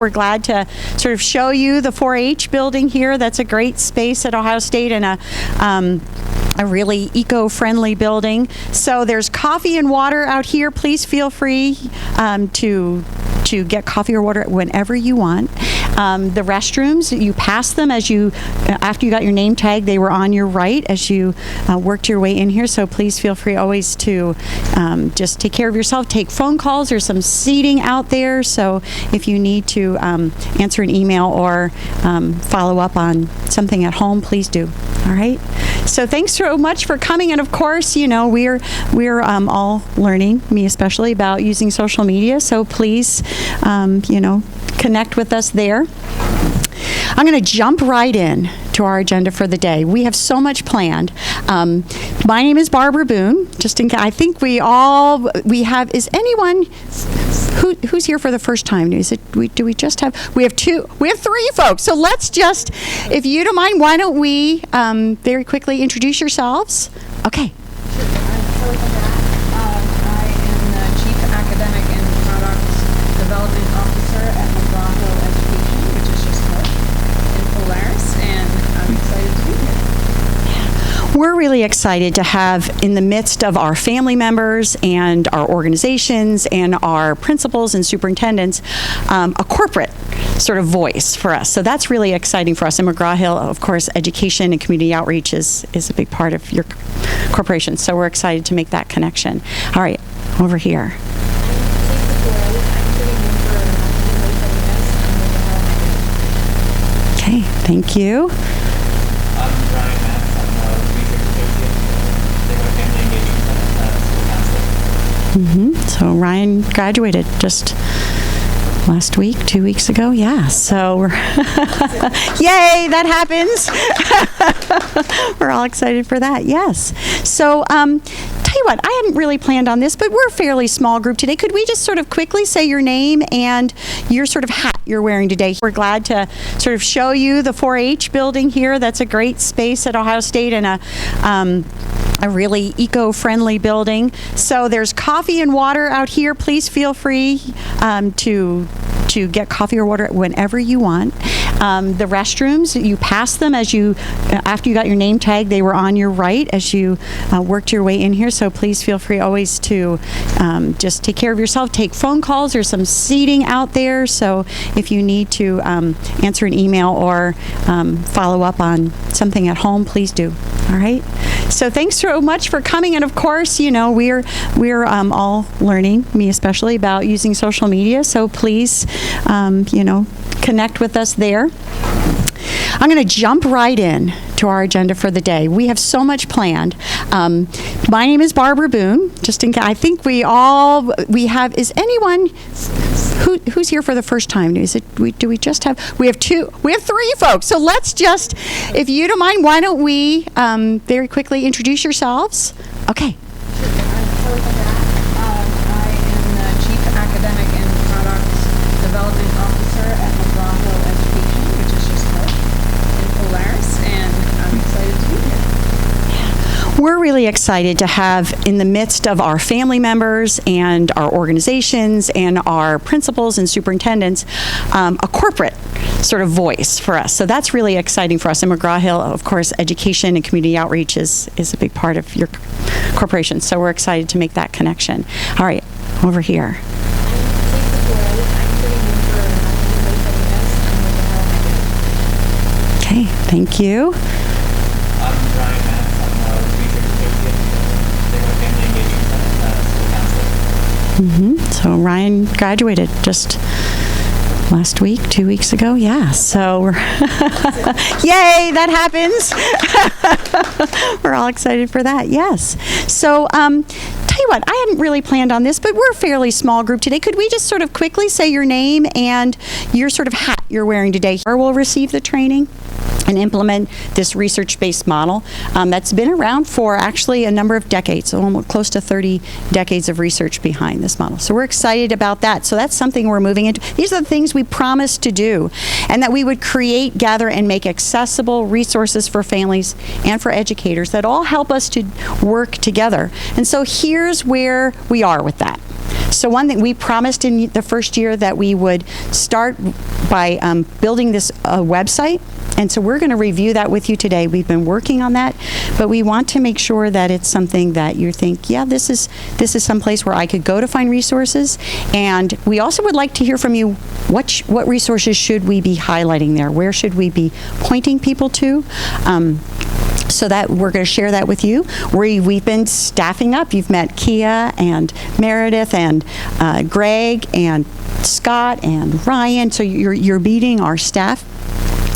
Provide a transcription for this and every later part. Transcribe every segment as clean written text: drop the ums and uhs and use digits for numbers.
We're glad to sort of show you the 4-H building here. That's a great space at Ohio State and a really eco-friendly building. So there's coffee and water out here. Please feel free to get coffee or water whenever you want. The restrooms, you pass them after you got your name tag. They were on your right as you worked your way in here. So please feel free always to just take care of yourself. Take phone calls. There's some seating out there. So if you need to answer an email or follow up on something at home, please do. All right. So thanks so much for coming. And of course, we're all learning, me especially, about using social media. So please, connect with us there. I'm going to jump right in to our agenda for the day. We have so much planned. My name is Barbara Boone. I think we have. Is anyone who's here for the first time? Do we just have? We have three folks. So let's just, if you don't mind, why don't we very quickly introduce yourselves? Okay. I am the Chief Academic and Product Development Officer at McGraw-Hill Education, which is just north in Polaris, and I'm excited to be here. We're really excited to have in the midst of our family members and our organizations and our principals and superintendents a corporate sort of voice for us. So that's really exciting for us. In McGraw-Hill, of course, education and community outreach is a big part of your corporation. So we're excited to make that connection. All right, over here. Okay, thank you. I'm Ryan Matz. I'm a research associate at the Family Engagement Center at school counselor. So Ryan graduated just last week, 2 weeks ago. Yeah, so we're yay, that happens. We're all excited for that. Yes. So tell you what, I hadn't really planned on this, but we're a fairly small group today. Could we just sort of quickly say your name and your sort of hat you're wearing today? We're glad to sort of show you the 4-H building here. That's a great space at Ohio State and a really eco-friendly building. So there's coffee and water out here. Please feel free to get coffee or water whenever you want. The restrooms, you pass them after you got your name tag. They were on your right as you worked your way in here. So please feel free always to just take care of yourself. Take phone calls. There's some seating out there. So if you need to answer an email or follow up on something at home, please do. All right. So thanks so much for coming. And of course, we're all learning, me especially, about using social media. So please, connect with us there. I'm going to jump right in to our agenda for the day. We have so much planned. My name is Barbara Boone. I think we have. Is anyone who's here for the first time? Do we just have? We have three folks. So let's just, if you don't mind, why don't we very quickly introduce yourselves? Okay. I am the Chief Academic and Product Development Officer at McGraw-Hill Education, which is just north in Polaris, and I'm excited to be here. We're really excited to have in the midst of our family members and our organizations and our principals and superintendents a corporate sort of voice for us. So that's really exciting for us. In McGraw-Hill, of course, education and community outreach is a big part of your corporation. So we're excited to make that connection. All right, over here. Okay, thank you. I'm Ryan Matz. I'm a research associate at the Family Engagement Center at school counselor. So Ryan graduated just last week, 2 weeks ago. Yeah, so we're yay, that happens. We're all excited for that. Yes. So tell you what, I hadn't really planned on this, but we're a fairly small group today. Could we just sort of quickly say your name and your sort of hat you're wearing today? Or will receive the training and implement this research-based model that's been around for actually a number of decades, so almost close to 30 decades of research behind this model. So we're excited about that. So that's something we're moving into. These are the things we promised to do, and that we would create, gather, and make accessible resources for families and for educators that all help us to work together. And so here's where we are with that. So one thing we promised in the first year that we would start by building this website. And so we're going to review that with you today. We've been working on that, but we want to make sure that it's something that you think, yeah, this is some place where I could go to find resources. And we also would like to hear from you, what resources should we be highlighting there? Where should we be pointing people to? So that we're going to share that with you. We've been staffing up. You've met Kia and Meredith and Greg and Scott and Ryan. So you're meeting our staff.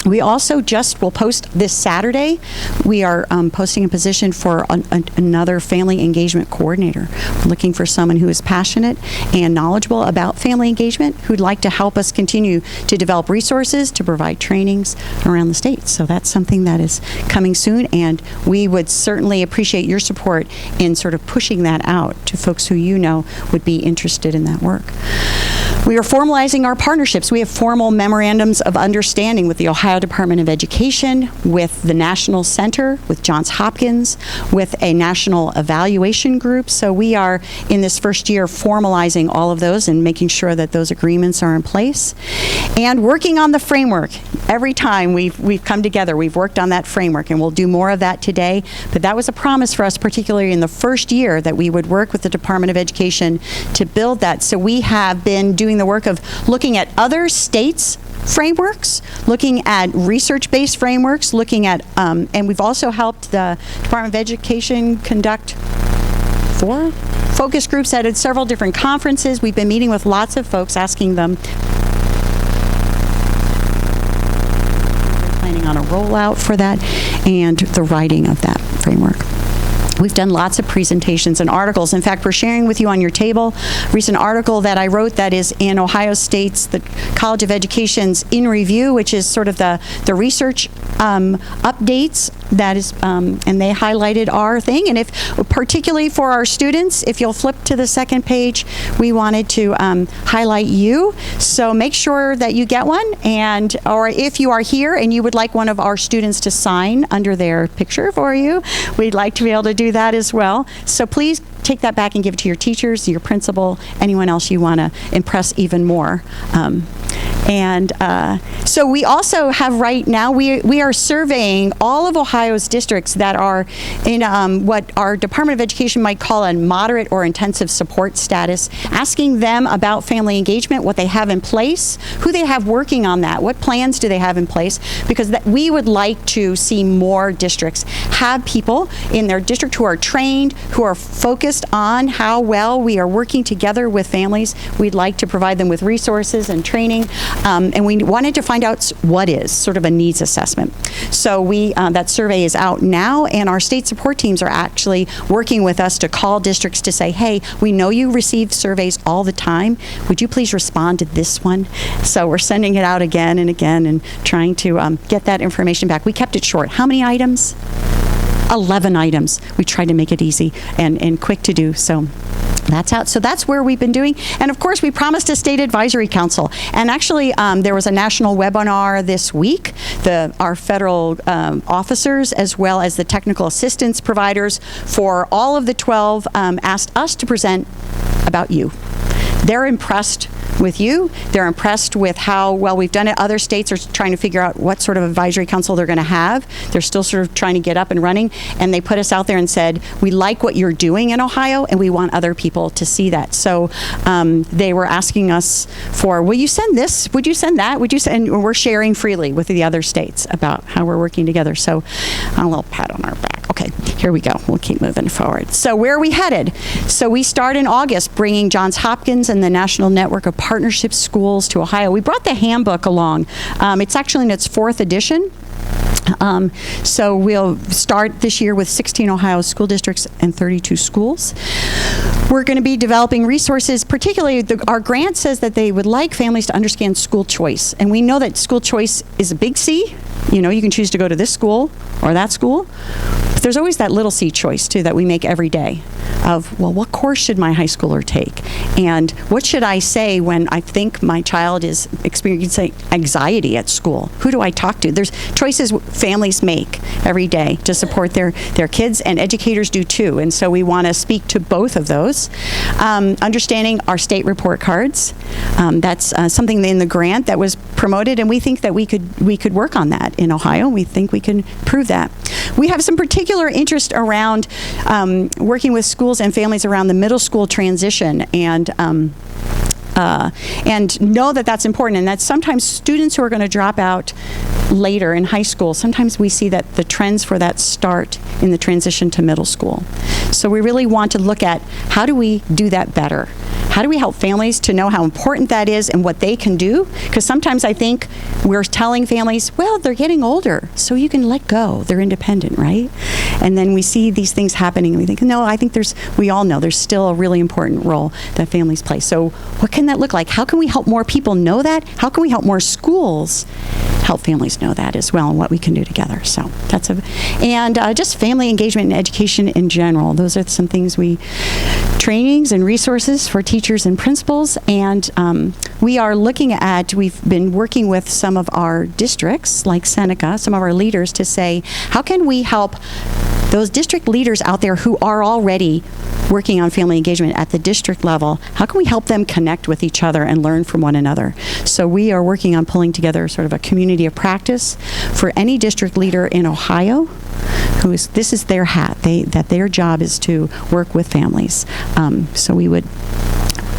We also will post this Saturday. We are posting a position for another family engagement coordinator. We're looking for someone who is passionate and knowledgeable about family engagement, who'd like to help us continue to develop resources, to provide trainings around the state. So that's something that is coming soon, and we would certainly appreciate your support in sort of pushing that out to folks who you know would be interested in that work. We are formalizing our partnerships. We have formal memorandums of understanding with the Ohio Department of Education, with the National Center, with Johns Hopkins, with a national evaluation group. So we are, in this first year, formalizing all of those and making sure that those agreements are in place. And working on the framework. Every time we've come together, we've worked on that framework, and we'll do more of that today. But that was a promise for us, particularly in the first year, that we would work with the Department of Education to build that. So we have been doing the work of looking at other states' frameworks, looking at research-based frameworks, looking at, and we've also helped the Department of Education conduct 4 focus groups at several different conferences. We've been meeting with lots of folks, asking them planning on a rollout for that and the writing of that framework. We've done lots of presentations and articles. In fact, we're sharing with you on your table a recent article that I wrote that is in Ohio State's, the College of Education's In Review, which is sort of the research updates that is, and they highlighted our thing. And if, particularly for our students, if you'll flip to the second page, we wanted to highlight you. So make sure that you get one, and or if you are here and you would like one of our students to sign under their picture for you, we'd like to be able to do that as well. So please take that back and give it to your teachers, your principal, anyone else you want to impress even more. So we also have right now, we are surveying all of Ohio's districts that are in what our Department of Education might call a moderate or intensive support status, asking them about family engagement, what they have in place, who they have working on that, what plans do they have in place, because we would like to see more districts have people in their district who are trained, who are focused on how well we are working together with families. We'd like to provide them with resources and training. And we wanted to find out what is sort of a needs assessment. So that survey is out now, and our state support teams are actually working with us to call districts to say, hey, we know you receive surveys all the time. Would you please respond to this one? So we're sending it out again and again and trying to get that information back. We kept it short. How many items? 11 items. We tried to make it easy and quick to do. So that's out. So that's where we've been doing. And of course, we promised a state advisory council. And actually, there was a national webinar this week. Our federal officers, as well as the technical assistance providers for all of the 12, asked us to present about you. They're impressed with you. They're impressed with how well we've done it. Other states are trying to figure out what sort of advisory council they're going to have. They're still sort of trying to get up and running. And they put us out there and said, we like what you're doing in Ohio, and we want other people to see that. So they were asking us for, will you send this? Would you send that? Would you send? And we're sharing freely with the other states about how we're working together. So a little pat on our back. Okay, here we go. We'll keep moving forward. So where are we headed? So we start in August bringing Johns Hopkins and the National Network of Partnership Schools to Ohio. We brought the handbook along. It's actually in its 4th edition. So we'll start this year with 16 Ohio school districts and 32 schools. We're going to be developing resources, particularly our grant says that they would like families to understand school choice. And we know that school choice is a big C You can choose to go to this school or that school. But there's always that little C choice, too, that we make every day of, well, what course should my high schooler take? And what should I say when I think my child is experiencing anxiety at school? Who do I talk to? There's choices families make every day to support their kids, and educators do too. And so we want to speak to both of those. Understanding our state report cards. That's something in the grant that was promoted, and we think that we could work on that in Ohio. We think we can prove that. We have some particular interest around working with schools and families around the middle school transition, and know that that's important, and that sometimes students who are going to drop out later in high school, sometimes we see that the trends for that start in the transition to middle school. So we really want to look at how do we do that better? How do we help families to know how important that is and what they can do? Because sometimes I think we're telling families, well, they're getting older, so you can let go. They're independent, right? And then we see these things happening, and we think, no, I think we all know there's still a really important role that families play. So what can that look like? How can we help more people know that? How can we help more schools help families know that as well, and what we can do together? So that's just family engagement and education in general. Those are some things trainings and resources for teachers and principals, and we've been working with some of our districts, like Seneca, some of our leaders, to say, how can we help those district leaders out there who are already working on family engagement at the district level? How can we help them connect with each other and learn from one another? So we are working on pulling together sort of a community of practice for any district leader in Ohio this is their hat. Their job is to work with families.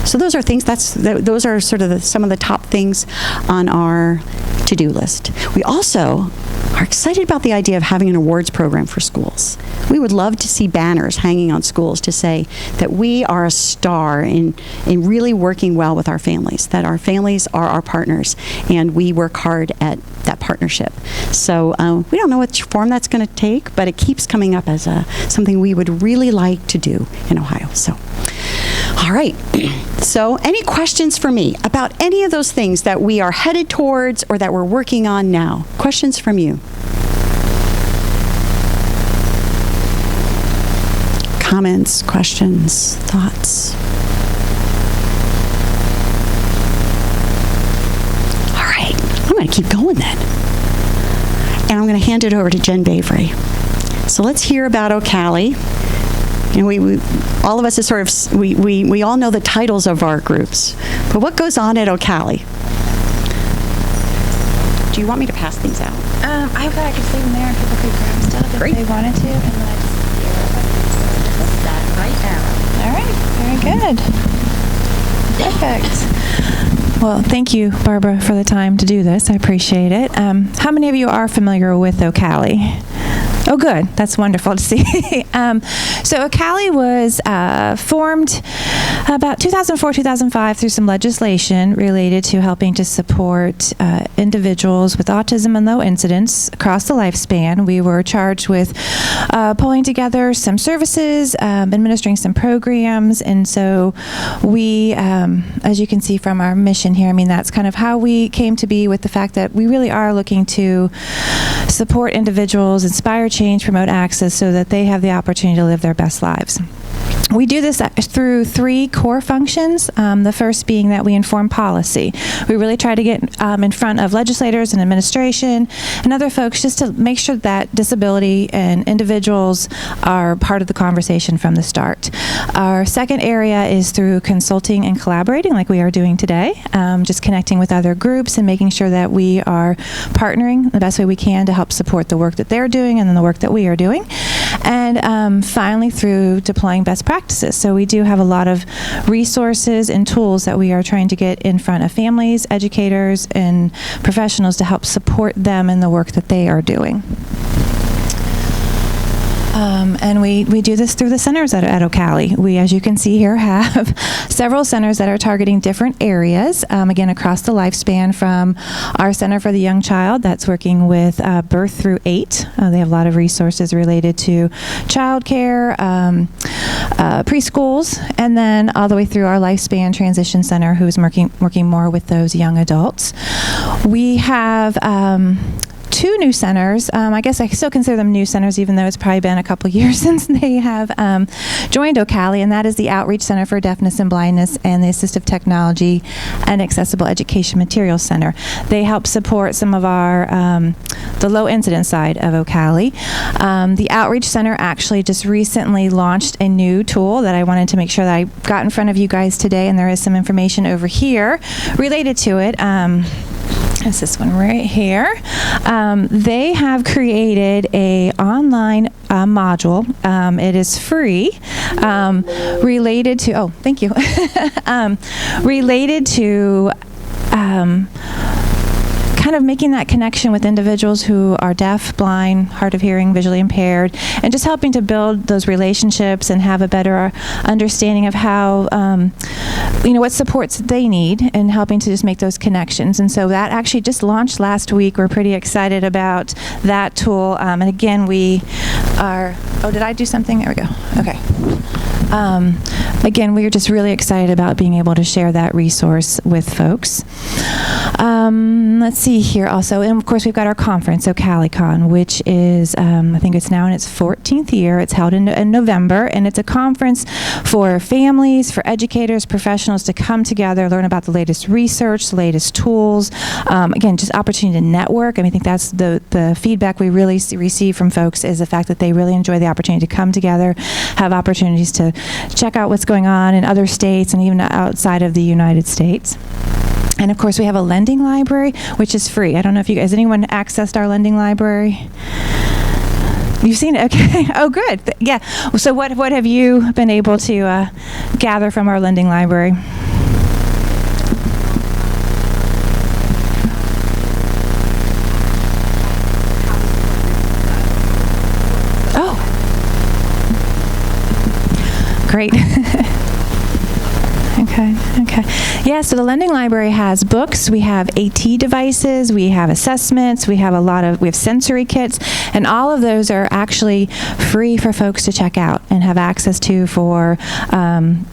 So those are things. Those are sort of some of the top things on our to-do list. We also are excited about the idea of having an awards program for schools. We would love to see banners hanging on schools to say that we are a star in really working well with our families, that our families are our partners, and we work hard at that partnership. So we don't know which form that's going to take, but it keeps coming up as something we would really like to do in Ohio. So, all right. So any questions for me about any of those things that we are headed towards or that we're working on now? Questions from you? Comments, questions, thoughts? All right. I'm going to keep going then. And I'm going to hand it over to Jen Bavery. So let's hear about Ocali. And we all of us is sort of, we all know the titles of our groups, but what goes on at Ocali? Do you want me to pass things out? I thought I could leave them there and people could grab stuff if they wanted to, and then I just that right now. All right, very good. Perfect. Well, thank you, Barbara, for the time to do this. I appreciate it. How many of you are familiar with Ocali? Oh, good. That's wonderful to see. So Ocali was formed about 2004-2005 through some legislation related to helping to support individuals with autism and low incidence across the lifespan. We were charged with pulling together some services, administering some programs, and so we, as you can see from our mission here, I mean, that's kind of how we came to be, with the fact that we really are looking to support individuals, inspire change, promote access, so that they have the opportunity to live their best lives. We do this through three core functions, the first being that we inform policy. We really try to get in front of legislators and administration and other folks just to make sure that disability and individuals are part of the conversation from the start. Our second area is through consulting and collaborating, like we are doing today, just connecting with other groups and making sure that we are partnering the best way we can to help support the work that they're doing and then the work that we are doing. And finally, through deploying best practices. So we do have a lot of resources and tools that we are trying to get in front of families, educators, and professionals to help support them in the work that they are doing. And we do this through the centers at Ocali. We, as you can see here, have several centers that are targeting different areas, again, across the lifespan, from our Center for the Young Child that's working with birth through 8. They have a lot of resources related to childcare, preschools, and then all the way through our Lifespan Transition Center, who's working more with those young adults. We have two new centers. I guess I still consider them new centers, even though it's probably been a couple years since they have joined Ocali, and that is the Outreach Center for Deafness and Blindness and the Assistive Technology and Accessible Education Materials Center. They help support some of our the low incidence side of Ocali. The Outreach Center actually just recently launched a new tool that I wanted to make sure that I got in front of you guys today, and there is some information over here related to it. It's this one right here. They have created a online module. It is free, related to, oh, thank you, related to kind of making that connection with individuals who are deaf, blind, hard of hearing, visually impaired, and just helping to build those relationships and have a better understanding of how, what supports they need, and helping to just make those connections. And so that actually just launched last week. We're pretty excited about that tool. And again, we are, oh, did I do something? There we go. Okay. Again, we are just really excited about being able to share that resource with folks. Let's see here also, and of course we've got our conference, OcaliCon, which is, I think it's now in its 14th year. It's held in November, and it's a conference for families, for educators, professionals to come together, learn about the latest research, the latest tools. Again, just opportunity to network. I think that's the feedback we really receive from folks, is the fact that they really enjoy the opportunity to come together, have opportunities to check out what's going on in other states and even outside of the United States. And of course, we have a lending library, which is free. I don't know if has anyone accessed our lending library? You've seen it? Okay. Oh, good. Yeah. So what have you been able to gather from our lending library? Oh. Great. Okay. Yeah, so the lending library has books, we have AT devices, we have assessments, we have sensory kits, and all of those are actually free for folks to check out and have access to for,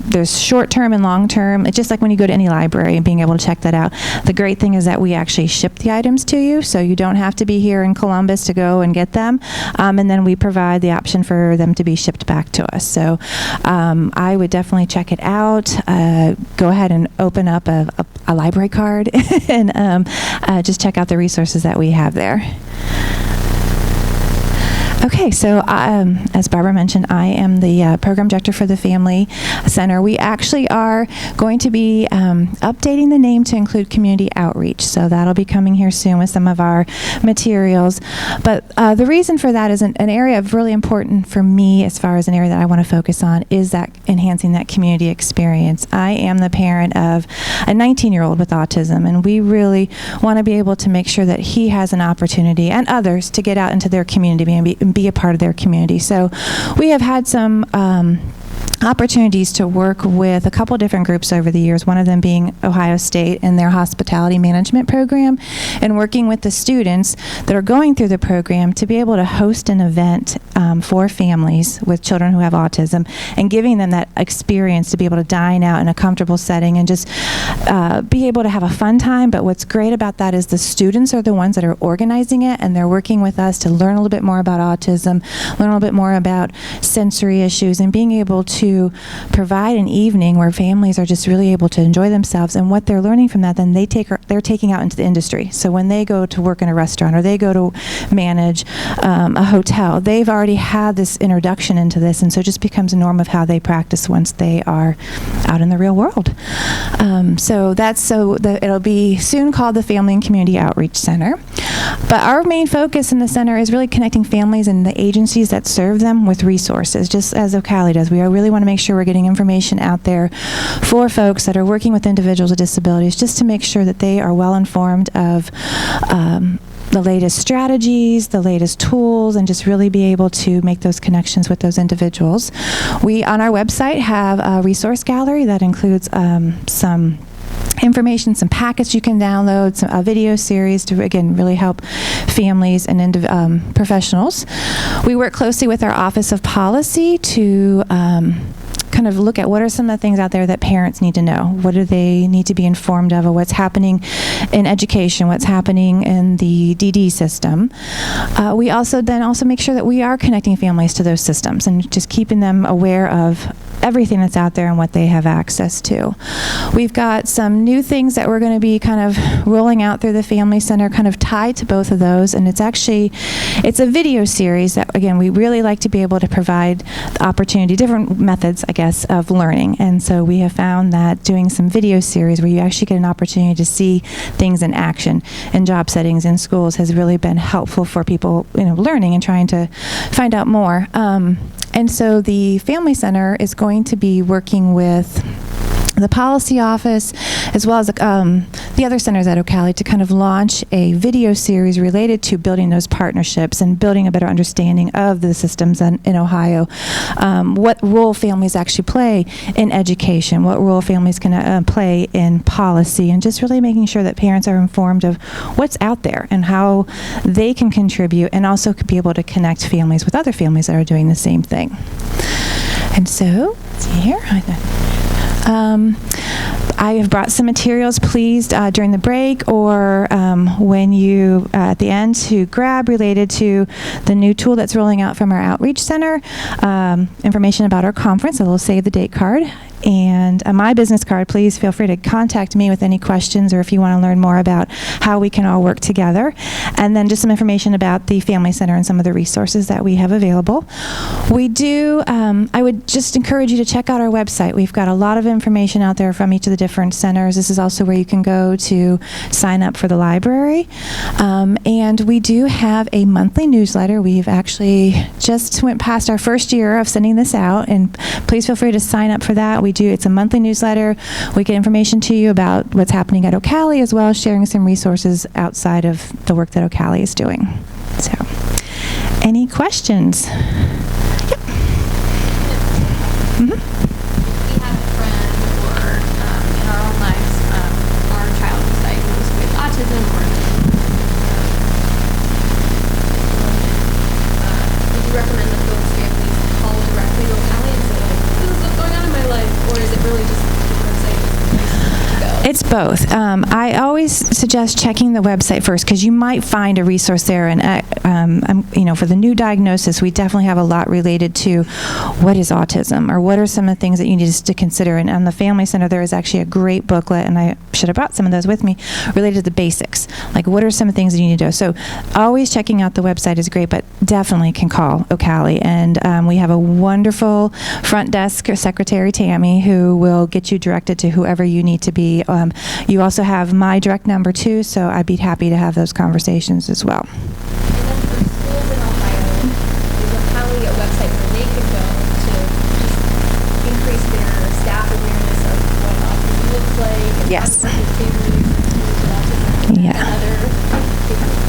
there's short-term and long-term. It's just like when you go to any library and being able to check that out. The great thing is that we actually ship the items to you, so you don't have to be here in Columbus to go and get them, and then we provide the option for them to be shipped back to us. So I would definitely check it out. Go ahead and open up a library card and just check out the resources that we have there. Okay, so as Barbara mentioned, I am the program director for the Family Center. We actually are going to be updating the name to include community outreach, so that'll be coming here soon with some of our materials. But the reason for that is an area of really important for me, as far as an area that I want to focus on, is that enhancing that community experience. I am the parent of a 19-year-old with autism, and we really want to be able to make sure that he has an opportunity, and others, to get out into their community and be a part of their community. So we have had some opportunities to work with a couple different groups over the years, one of them being Ohio State and their hospitality management program, and working with the students that are going through the program to be able to host an event for families with children who have autism, and giving them that experience to be able to dine out in a comfortable setting and just be able to have a fun time. But what's great about that is the students are the ones that are organizing it, and they're working with us to learn a little bit more about autism, learn a little bit more about sensory issues, and being able to provide an evening where families are just really able to enjoy themselves. And what they're learning from that, then they're taking out into the industry. So when they go to work in a restaurant, or they go to manage a hotel, they've already had this introduction into this, and so it just becomes a norm of how they practice once they are out in the real world. It'll be soon called the Family and Community Outreach Center. But our main focus in the center is really connecting families and the agencies that serve them with resources, just as Ocali does. We really want to make sure we're getting information out there for folks that are working with individuals with disabilities, just to make sure that they are well informed of the latest strategies, the latest tools, and just really be able to make those connections with those individuals. We, on our website, have a resource gallery that includes some information, some packets you can download, a video series to, again, really help families and professionals. We work closely with our Office of Policy to kind of look at what are some of the things out there that parents need to know. What do they need to be informed of what's happening in education, what's happening in the DD system. We also make sure that we are connecting families to those systems and just keeping them aware of everything that's out there and what they have access to. We've got some new things that we're going to be kind of rolling out through the Family Center, kind of tied to both of those, and it's a video series that, again, we really like to be able to provide the opportunity, different methods, I guess, of learning. And so we have found that doing some video series where you actually get an opportunity to see things in action in job settings in schools has really been helpful for people, learning and trying to find out more. And so the Family Center is going to be working with the policy office as well as the other centers at Ocali to kind of launch a video series related to building those partnerships and building a better understanding of the systems in Ohio, what role families actually play in education, what role families can play in policy, and just really making sure that parents are informed of what's out there and how they can contribute, and also be able to connect families with other families that are doing the same thing. And so, let's see here. I have brought some materials, please, during the break or when you, at the end, to grab related to the new tool that's rolling out from our Outreach Center, information about our conference, a little save the date card, and my business card. Please feel free to contact me with any questions or if you want to learn more about how we can all work together. And then just some information about the Family Center and some of the resources that we have available. We do, I would just encourage you to check out our website. We've got a lot of information out there from each of the different centers. This is also where you can go to sign up for the library. And we do have a monthly newsletter. We've actually just went past our first year of sending this out, and please feel free to sign up for that. It's a monthly newsletter. We get information to you about what's happening at Ocali, as well as sharing some resources outside of the work that Ocali is doing. So, any questions? Yep. Mm-hmm. We have a friend or in our own lives, our child was diagnosed with autism or would you recommend that those families call directly to Ocali and say, like, this is what's going on in my life, or is it really just the website to go? It's both. I always suggest checking the website first, because you might find a resource there. And for the new diagnosis, we definitely have a lot related to what is autism, or what are some of the things that you need to consider. And on the Family Center, there is actually a great booklet, and I should have brought some of those with me, related to the basics. Like, what are some of the things that you need to do? So always checking out the website is great, but definitely can call Ocali. And we have a wonderful front desk secretary, Tammy, who will get you directed to whoever you need to be. You also have my direct number too, so I'd be happy to have those conversations as well. And then for schools in Ohio, is Ocali a website where they could go to just increase their staff awareness of what autism looks like? And Yes. how to work with families with autism Yeah. and other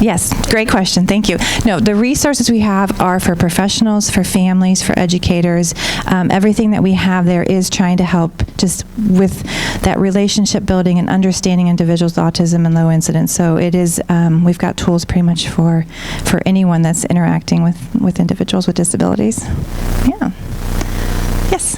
Yes, great question. Thank you. No, the resources we have are for professionals, for families, for educators. Everything that we have there is trying to help just with that relationship building and understanding individuals with autism and low incidence. So it is, we've got tools pretty much for anyone that's interacting with individuals with disabilities. Yeah. Yes.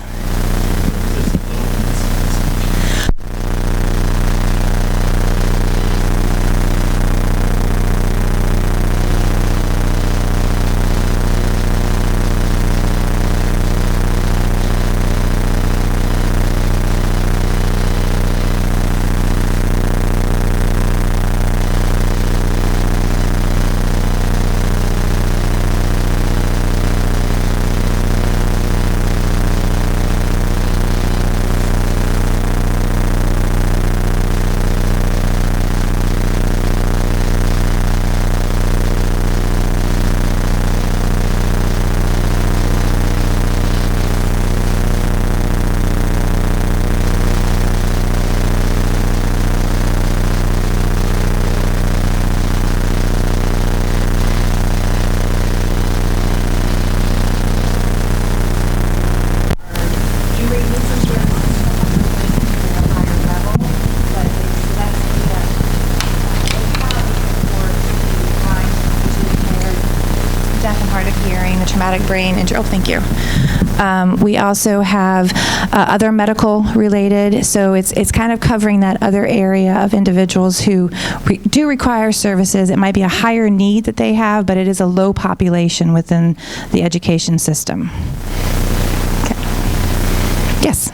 the traumatic brain injury. Oh, thank you. We also have other medical related, so it's kind of covering that other area of individuals who do require services. It might be a higher need that they have, but it is a low population within the education system. Okay. Yes.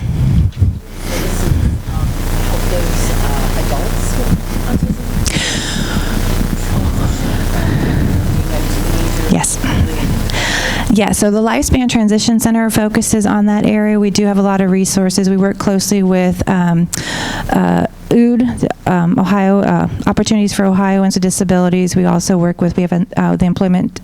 Yes. Yeah, so the Lifespan Transition Center focuses on that area. We do have a lot of resources. We work closely with OOD, Ohio Opportunities for Ohioans with Disabilities. We also work with, we have the Employment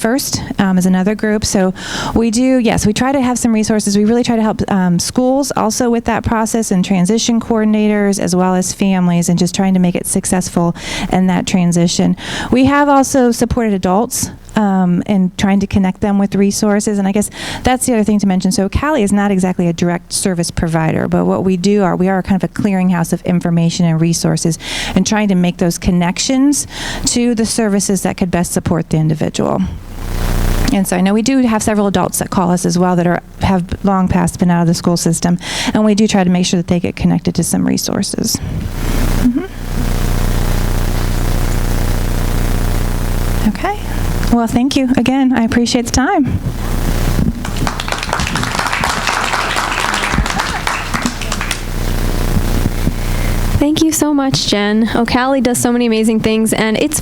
First is another group. So we do, yes, we try to have some resources. We really try to help schools also with that process, and transition coordinators as well as families, and just trying to make it successful in that transition. We have also supported adults and trying to connect them with resources. And I guess that's the other thing to mention. So Cali is not exactly a direct service provider, but what we do we are kind of a clearinghouse of information and resources, and trying to make those connections to the services that could best support the individual. And so I know we do have several adults that call us as well that have long past been out of the school system, and we do try to make sure that they get connected to some resources. Okay. Well, thank you again. I appreciate the time. Thank you so much, Jen. O'Cali does so many amazing things, and it's,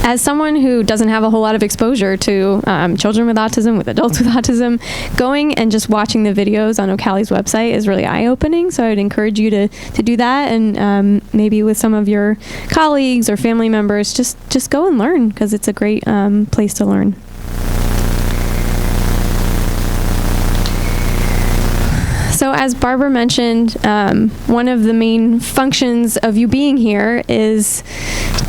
as someone who doesn't have a whole lot of exposure to children with autism, with adults with autism, going and just watching the videos on O'Cali's website is really eye-opening. So I would encourage you to do that, and maybe with some of your colleagues or family members, just go and learn, because it's a great place to learn. So as Barbara mentioned, one of the main functions of you being here is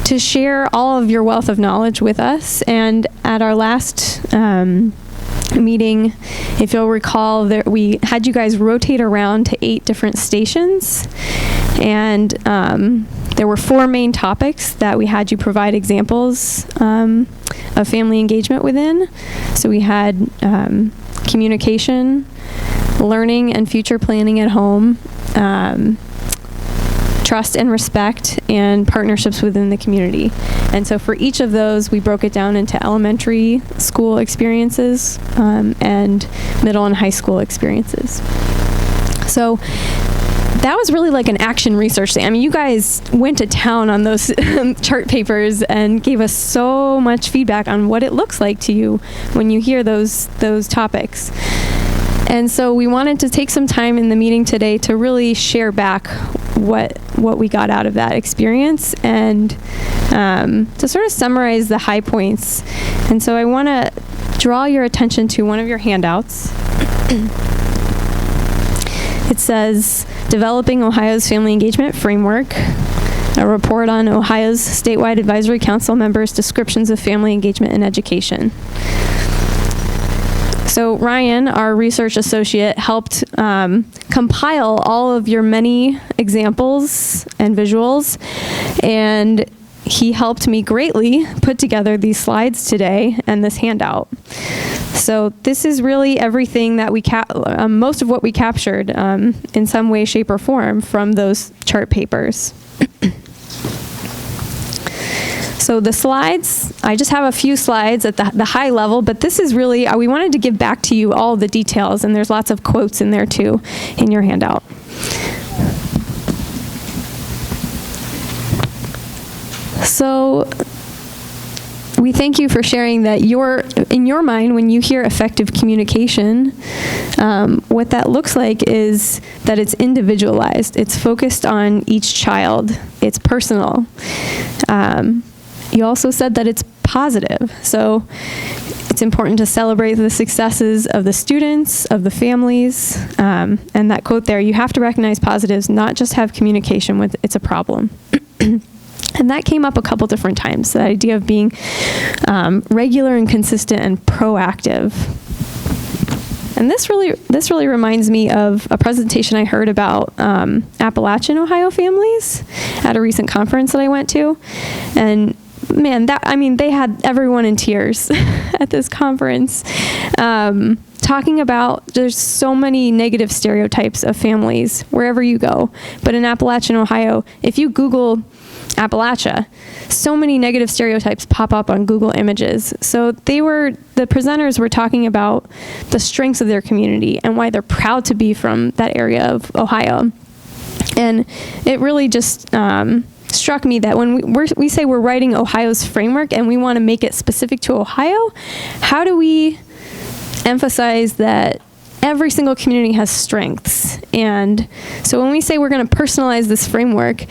to share all of your wealth of knowledge with us. And at our last meeting, if you'll recall, we had you guys rotate around to 8 different stations. And there were 4 main topics that we had you provide examples of family engagement within. So we had communication, learning and future planning at home, trust and respect, and partnerships within the community. And so for each of those, we broke it down into elementary school experiences and middle and high school experiences. So that was really like an action research thing. I mean, you guys went to town on those chart papers and gave us so much feedback on what it looks like to you when you hear those topics. And so we wanted to take some time in the meeting today to really share back what we got out of that experience, and to sort of summarize the high points. And so I want to draw your attention to one of your handouts. It says, Developing Ohio's Family Engagement Framework, a report on Ohio's statewide advisory council members' descriptions of family engagement in education. So Ryan, our research associate, helped compile all of your many examples and visuals, and he helped me greatly put together these slides today and this handout. So this is really everything that we most of what we captured in some way, shape, or form from those chart papers. So the slides, I just have a few slides at the high level, but this is really, we wanted to give back to you all the details, and there's lots of quotes in there too in your handout. So we thank you for sharing that in your mind, when you hear effective communication, what that looks like is that it's individualized. It's focused on each child. It's personal. You also said that it's positive. So it's important to celebrate the successes of the students, of the families, and that quote there, you have to recognize positives, not just have communication with it's a problem. And that came up a couple different times, the idea of being regular and consistent and proactive. And this really reminds me of a presentation I heard about Appalachian Ohio families at a recent conference that I went to. And man, they had everyone in tears at this conference, talking about there's so many negative stereotypes of families wherever you go. But in Appalachian, Ohio, if you Google Appalachia, so many negative stereotypes pop up on Google Images. So the presenters were talking about the strengths of their community and why they're proud to be from that area of Ohio. And it really just struck me that when we say we're writing Ohio's framework and we want to make it specific to Ohio, how do we emphasize that every single community has strengths? And so when we say we're going to personalize this framework,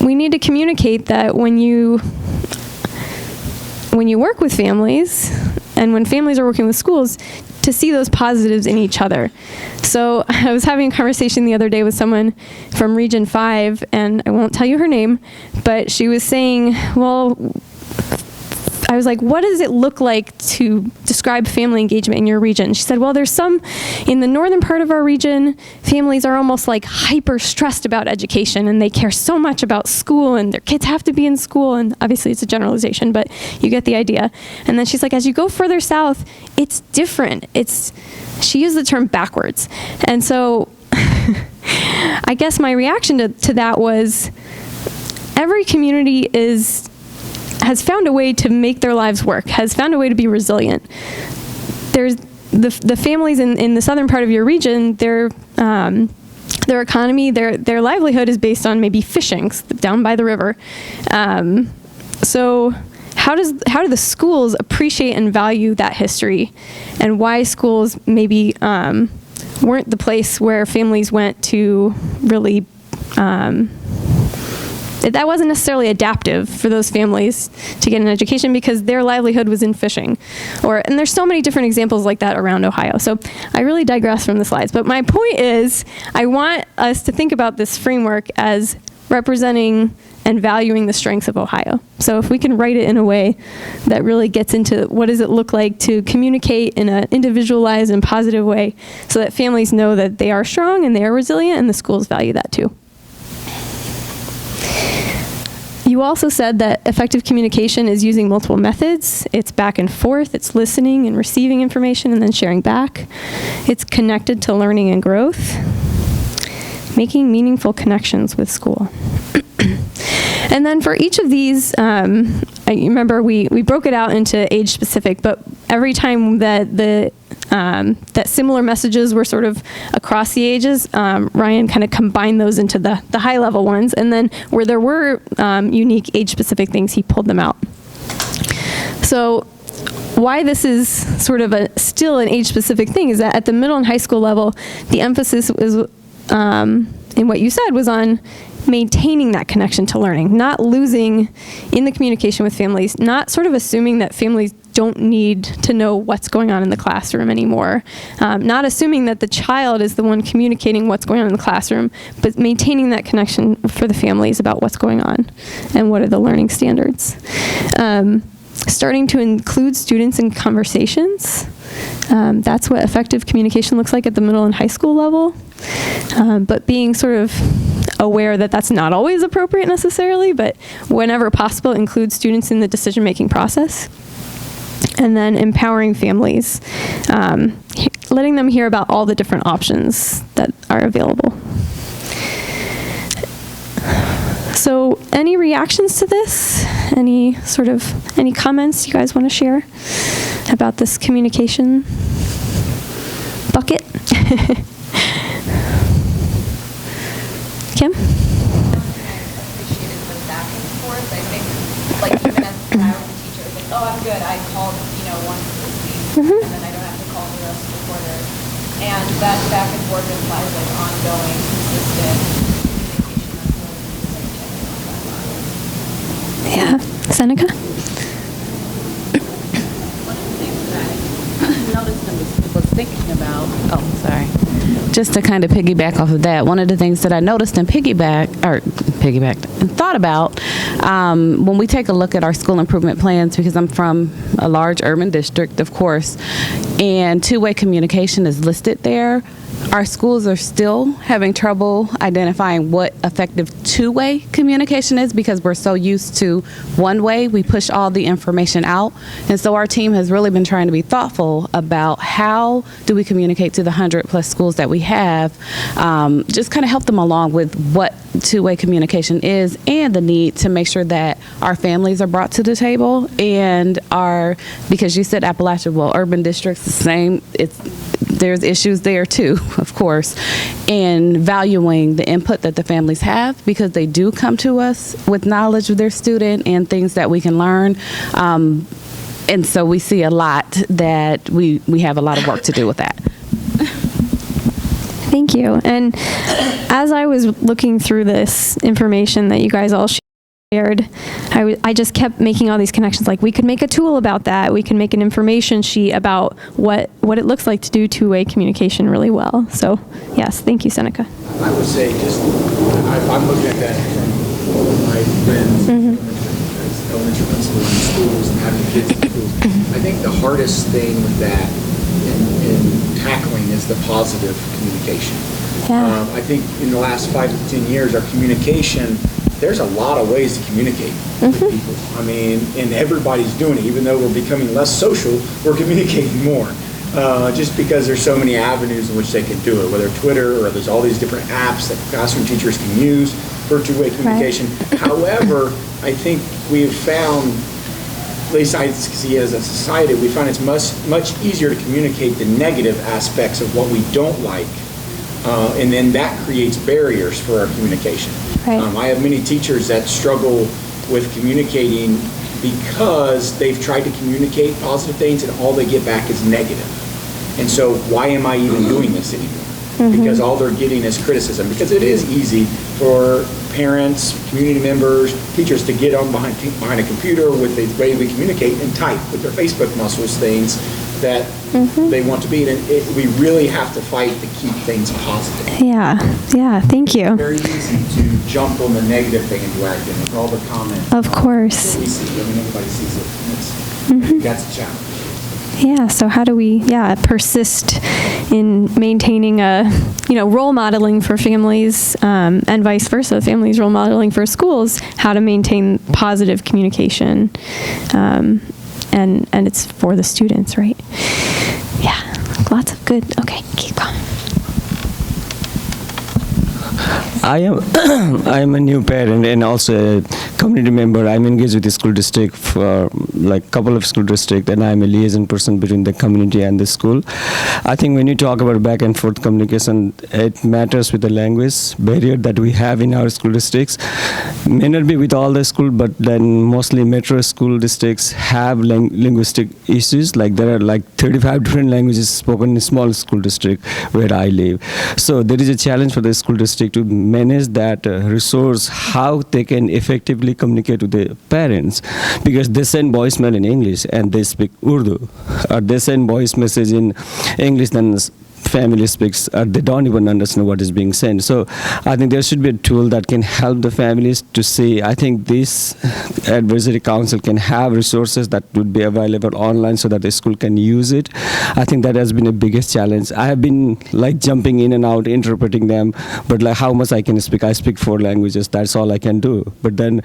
we need to communicate that when you work with families and when families are working with schools, to see those positives in each other. So I was having a conversation the other day with someone from Region 5, and I won't tell you her name, but she was saying, well, I was like, what does it look like to describe family engagement in your region? She said, well, there's some in the northern part of our region, families are almost like hyper stressed about education, and they care so much about school, and their kids have to be in school. And obviously it's a generalization, but you get the idea. And then she's like, as you go further south, it's different. She used the term backwards. And so I guess my reaction to that was every community has found a way to make their lives work, has found a way to be resilient. There's the families in the southern part of your region, their economy, their livelihood is based on maybe fishing down by the river. So how do the schools appreciate and value that history, and why schools maybe weren't the place where families went to really that wasn't necessarily adaptive for those families to get an education because their livelihood was in fishing. And there's so many different examples like that around Ohio. So I really digress from the slides. But my point is, I want us to think about this framework as representing and valuing the strengths of Ohio. So if we can write it in a way that really gets into what does it look like to communicate in an individualized and positive way so that families know that they are strong and they are resilient, and the schools value that too. You also said that effective communication is using multiple methods. It's back and forth. It's listening and receiving information and then sharing back. It's connected to learning and growth. Making meaningful connections with school. And then for each of these, I remember we broke it out into age specific, but every time that that similar messages were sort of across the ages, Ryan kind of combined those into the high level ones, and then where there were unique age specific things, he pulled them out. So why this is sort of still an age specific thing is that at the middle and high school level, the emphasis is in what you said was on maintaining that connection to learning, not losing in the communication with families, not sort of assuming that families don't need to know what's going on in the classroom anymore, not assuming that the child is the one communicating what's going on in the classroom, but maintaining that connection for the families about what's going on and what are the learning standards. Starting to include students in conversations. That's what effective communication looks like at the middle and high school level. But being sort of aware that that's not always appropriate necessarily, but whenever possible, include students in the decision-making process. And then empowering families, letting them hear about all the different options that are available. So any reactions to this? Any comments you guys want to share about this communication bucket? Kim? I appreciated the back and forth. I think, like, even as when I was a teacher, it was like, oh, I'm good. I called, once this week, and then I don't have to call the rest of the quarter. And that back and forth implies, like, ongoing, consistent communication that's really checking off that line. Yeah. Seneca? One of the things that I noticed and was thinking about, just to kind of piggyback off of that, one of the things that I noticed and thought about when we take a look at our school improvement plans, because I'm from a large urban district, of course, and two-way communication is listed there. our schools are still having trouble identifying what effective two-way communication is because we're so used to one way. We push all the information out. And so our team has really been trying to be thoughtful about how do we communicate to the 100+ schools that we have, just kind of help them along with what two-way communication is and the need to make sure that our families are brought to the table and because you said Appalachia, well, urban districts, the same, there's issues there too, of course, and valuing the input that the families have because they do come to us with knowledge of their student and things that we can learn. And so we see a lot that we have a lot of work to do with that. Thank you. And as I was looking through this information that you guys all shared, I just kept making all these connections. Like, we could make a tool about that. We can make an information sheet about what it looks like to do two-way communication really well. So, yes, thank you, Seneca. I would say if I'm looking at that from my friends, as elementary principals in schools and having kids in schools, I think the hardest thing with that in tackling is the positive communication. Yeah. I think in the last 5 to 10 years, our communication, there's a lot of ways to communicate with people. I mean, and everybody's doing it. Even though we're becoming less social, we're communicating more. Just because there's so many avenues in which they can do it, whether Twitter or there's all these different apps that classroom teachers can use for two-way communication. Right. However, I think we've found, at least I see as a society, we find it's much easier to communicate the negative aspects of what we don't like, and then that creates barriers for our communication. Right. I have many teachers that struggle with communicating because they've tried to communicate positive things and all they get back is negative. And so why am I even doing this anymore? Because all they're getting is criticism. Because it is easy for parents, community members, teachers to get on behind a computer with the way we communicate and type with their Facebook muscles things that they want to be. And we really have to fight to keep things positive. Yeah, thank you. It's very easy to jump on the negative thing and drag them with all the comments. Of course. That we see. I mean, everybody sees it. And that's a challenge. Yeah, so how do we, persist in maintaining role modeling for families and vice versa, families role modeling for schools, how to maintain positive communication, and it's for the students, right? Yeah, lots of good, okay, keep going. I am a new parent and also a community member. I'm engaged with the school district for like a couple of school districts, and I'm a liaison person between the community and the school. I think when you talk about back and forth communication, it matters with the language barrier that we have in our school districts. May not be with all the school, but then mostly metro school districts have linguistic issues. Like there are like 35 different languages spoken in a small school district where I live. So there is a challenge for the school district to manage that resource, how they can effectively communicate with the parents, because they send voicemail in English and they speak Urdu, or they send voice message in English, then family speaks, they don't even understand what is being sent. So I think there should be a tool that can help the families to see. I think this advisory council can have resources that would be available online so that the school can use it. I think that has been the biggest challenge. I have been like jumping in and out, interpreting them, but like how much I can speak? I speak 4 languages, that's all I can do. But then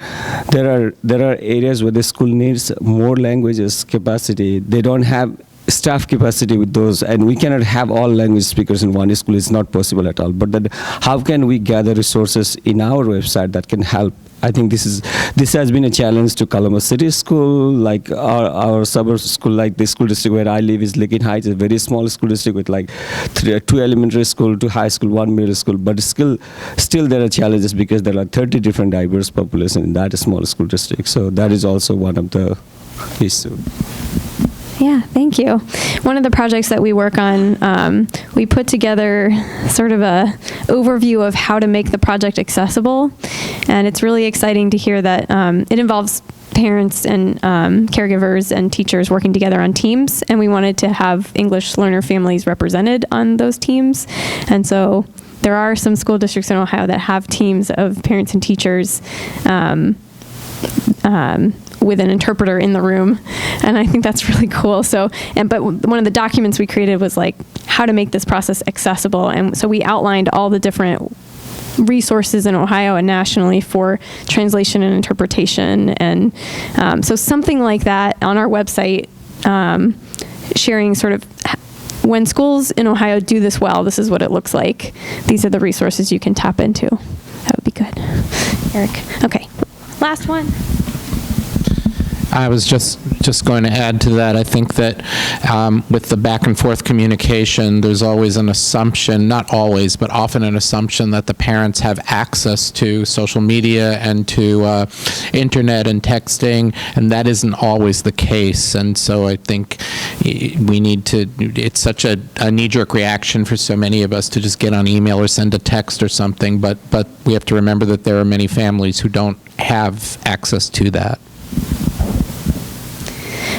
there are areas where the school needs more languages capacity. They don't have staff capacity with those, and we cannot have all language speakers in one school. It's not possible at all. But then how can we gather resources in our website that can help? I think this has been a challenge to Columbus City School, like our suburb school, like the school district where I live is Lincoln Heights, a very small school district with like 2 elementary school, 2 high school, 1 middle school. But still there are challenges because there are 30 different diverse population in that small school district. So that is also one of the issues. Yeah, thank you. One of the projects that we work on, we put together sort of a overview of how to make the project accessible, and it's really exciting to hear that it involves parents and caregivers and teachers working together on teams, and we wanted to have English learner families represented on those teams. And so there are some school districts in Ohio that have teams of parents and teachers with an interpreter in the room, and I think that's really cool. So, but one of the documents we created was like, how to make this process accessible. And so we outlined all the different resources in Ohio and nationally for translation and interpretation. And so something like that on our website, sharing sort of when schools in Ohio do this well, this is what it looks like. These are the resources you can tap into. That would be good. Eric. Okay. Last one. I was just going to add to that. I think that with the back and forth communication, there's always an assumption, not always, but often an assumption that the parents have access to social media and to internet and texting, and that isn't always the case. And so I think we need to, it's such a knee-jerk reaction for so many of us to just get on email or send a text or something, but we have to remember that there are many families who don't have access to that.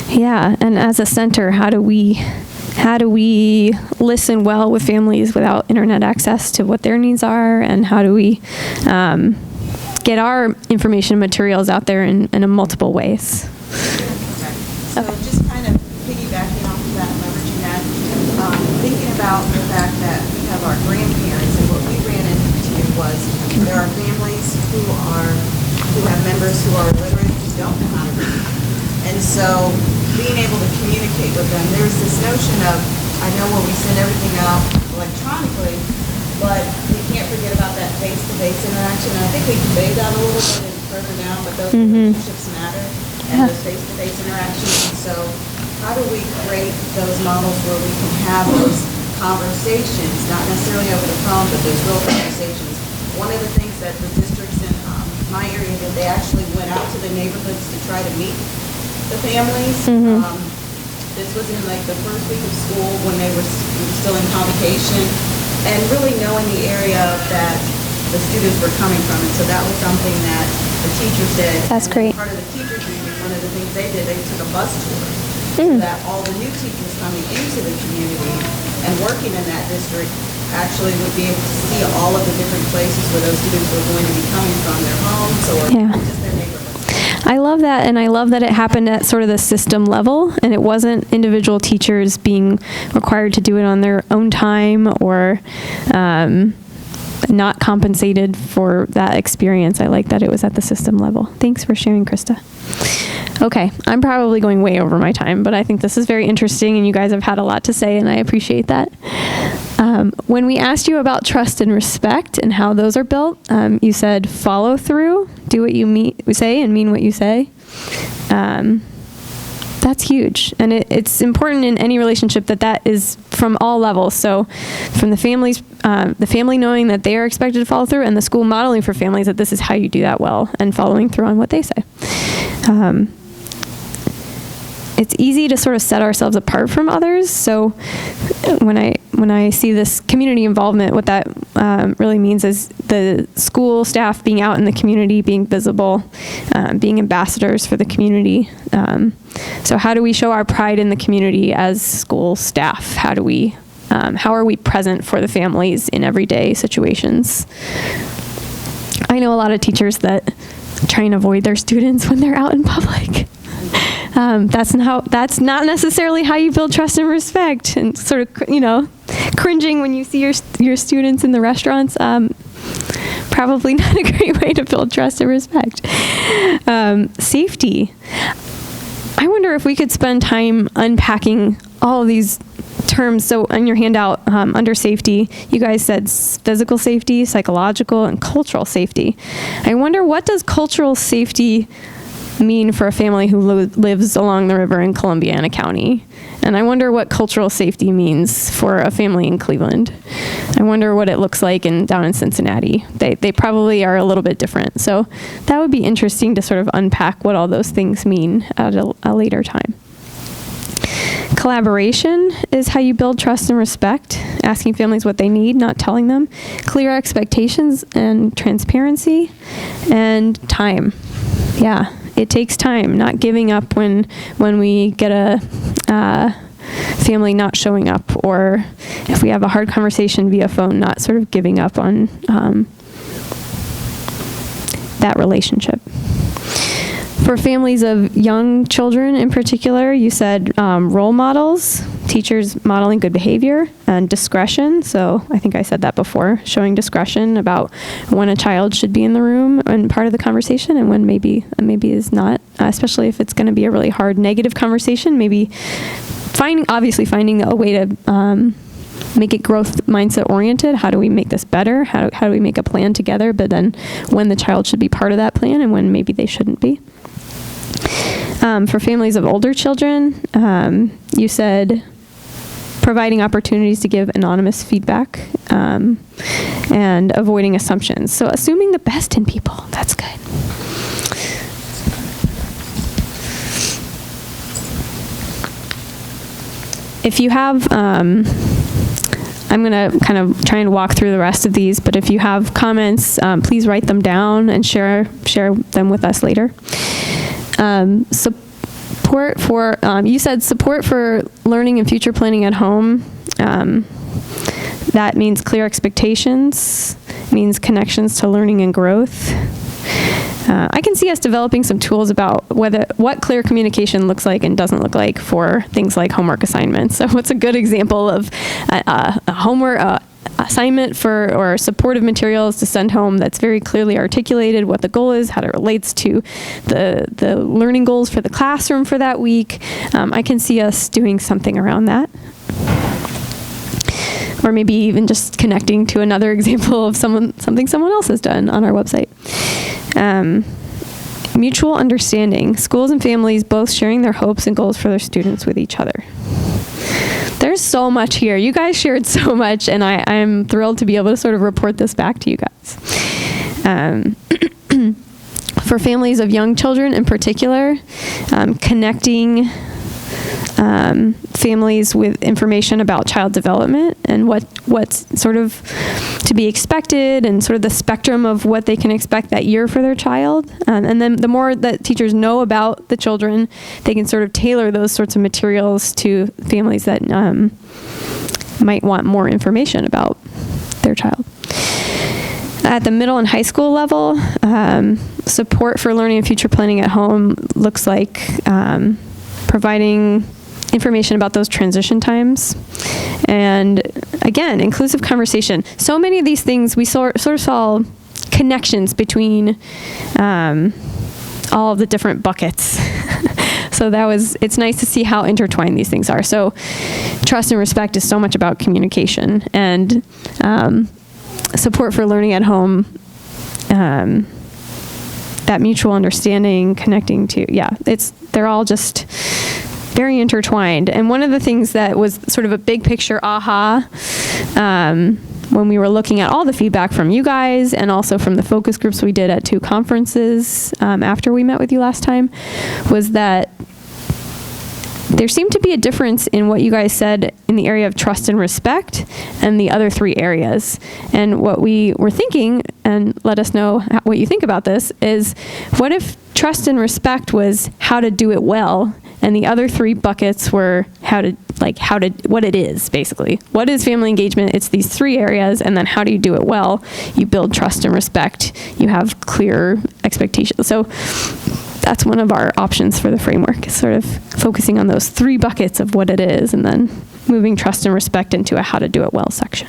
Yeah, and as a center, how do we listen well with families without internet access to what their needs are, and how do we get our information materials out there in multiple ways? So just kind of piggybacking off of that, leveraging that, thinking about the fact that we have our grandparents, and what we ran into was there are families who have members who are illiterate who don't know how to read. And so being able to communicate with them, there's this notion of, I know when we send everything out electronically, but we can't forget about that face-to-face interaction. And I think we conveyed that a little bit further down, but those relationships matter, and those face-to-face interactions. And so how do we create those models where we can have those conversations, not necessarily over the phone, but those real conversations? One of the things that the districts in my area did, they actually went out to the neighborhoods to try to meet the families. This was in like the first week of school when they were still in convocation, and really knowing the area that the students were coming from. And so that was something that the teachers did. That's great. Part of the teachers union, one of the things they did, they took a bus tour so that all the new teachers coming into the community and working in that district actually would be able to see all of the different places where those students were going to be coming from, their homes or just their neighborhoods. I love that, and I love that it happened at sort of the system level, and it wasn't individual teachers being required to do it on their own time or not compensated for that experience. I like that it was at the system level. Thanks for sharing, Krista. Okay, I'm probably going way over my time, but I think this is very interesting, and you guys have had a lot to say, and I appreciate that. When we asked you about trust and respect and how those are built, you said follow through, do what you say and mean what you say. That's huge, and it's important in any relationship that is from all levels. So from the family knowing that they are expected to follow through, and the school modeling for families that this is how you do that well and following through on what they say. It's easy to sort of set ourselves apart from others. So when I see this community involvement, what that really means is the school staff being out in the community, being visible, being ambassadors for the community. So how do we show our pride in the community as school staff? How are we present for the families in everyday situations? I know a lot of teachers that try and avoid their students when they're out in public. That's not necessarily how you build trust and respect, and sort of, cringing when you see your students in the restaurants. Probably not a great way to build trust and respect. Safety. I wonder if we could spend time unpacking all of these terms. So on your handout, under safety, you guys said physical safety, psychological, and cultural safety. I wonder, what does cultural safety mean for a family who lives along the river in Columbiana County? And I wonder what cultural safety means for a family in Cleveland. I wonder what it looks like down in Cincinnati. They probably are a little bit different. So that would be interesting to sort of unpack what all those things mean at a later time. Collaboration is how you build trust and respect, asking families what they need, not telling them. Clear expectations and transparency, and time. Yeah. It takes time, not giving up when we get a family not showing up, or if we have a hard conversation via phone, not sort of giving up on that relationship. For families of young children in particular, you said role models, teachers modeling good behavior and discretion. So I think I said that before, showing discretion about when a child should be in the room and part of the conversation and when maybe is not, especially if it's going to be a really hard negative conversation. Maybe finding a way to make it growth mindset oriented. How do we make this better? How do we make a plan together? But then when the child should be part of that plan and when maybe they shouldn't be. For families of older children, you said providing opportunities to give anonymous feedback and avoiding assumptions. So assuming the best in people, that's good. If you have, I'm going to kind of try and walk through the rest of these, but if you have comments, please write them down and share them with us later. Support for, you said support for learning and future planning at home. That means clear expectations, means connections to learning and growth. I can see us developing some tools about what clear communication looks like and doesn't look like for things like homework assignments. So what's a good example of a homework assignment or supportive materials to send home that's very clearly articulated what the goal is, how it relates to the learning goals for the classroom for that week. I can see us doing something around that. Or maybe even just connecting to another example of something someone else has done on our website. Mutual understanding. Schools and families both sharing their hopes and goals for their students with each other. There's so much here. You guys shared so much, and I'm thrilled to be able to sort of report this back to you guys. For families of young children in particular, connecting families with information about child development and what's sort of to be expected and sort of the spectrum of what they can expect that year for their child. And then the more that teachers know about the children, they can sort of tailor those sorts of materials to families that might want more information about their child. At the middle and high school level, support for learning and future planning at home looks like providing information about those transition times. And again, inclusive conversation. So many of these things, we sort of saw connections between all of the different buckets. So it's nice to see how intertwined these things are. So trust and respect is so much about communication, and support for learning at home, that mutual understanding, connecting to, they're all just very intertwined. And one of the things that was sort of a big picture aha when we were looking at all the feedback from you guys and also from the focus groups we did at 2 conferences after we met with you last time, was that there seemed to be a difference in what you guys said in the area of trust and respect and the other 3 areas. And what we were thinking, and let us know what you think about this, is what if trust and respect was how to do it well, and the other 3 buckets were what it is, basically. What is family engagement? It's these 3 areas, and then how do you do it well? You build trust and respect. You have clear expectations. So that's one of our options for the framework, is sort of focusing on those 3 buckets of what it is, and then moving trust and respect into a how to do it well section.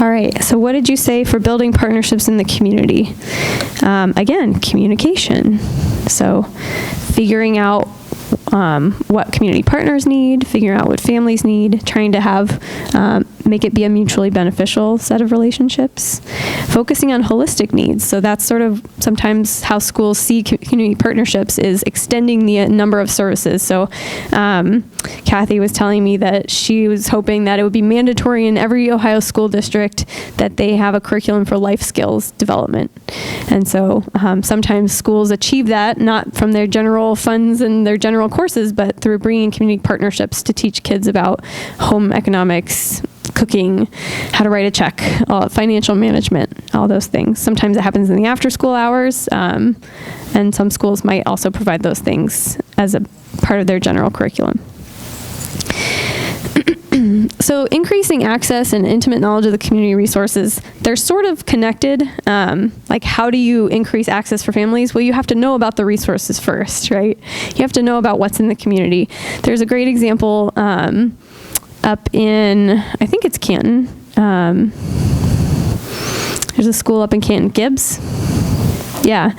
All right, so what did you say for building partnerships in the community? Again, communication. So figuring out what community partners need, figuring out what families need, trying to make it be a mutually beneficial set of relationships, focusing on holistic needs. So that's sort of sometimes how schools see community partnerships, is extending the number of services. So Kathy was telling me that she was hoping that it would be mandatory in every Ohio school district that they have a curriculum for life skills development. And so sometimes schools achieve that not from their general funds and their general courses, but through bringing community partnerships to teach kids about home economics, cooking, how to write a check, financial management, all those things. Sometimes it happens in the after-school hours, and some schools might also provide those things as a part of their general curriculum. So increasing access and intimate knowledge of the community resources, they're sort of connected. Like, how do you increase access for families? Well, you have to know about the resources first, right? You have to know about what's in the community. There's a great example up in, I think it's Canton. There's a school up in Canton, Gibbs. Yeah.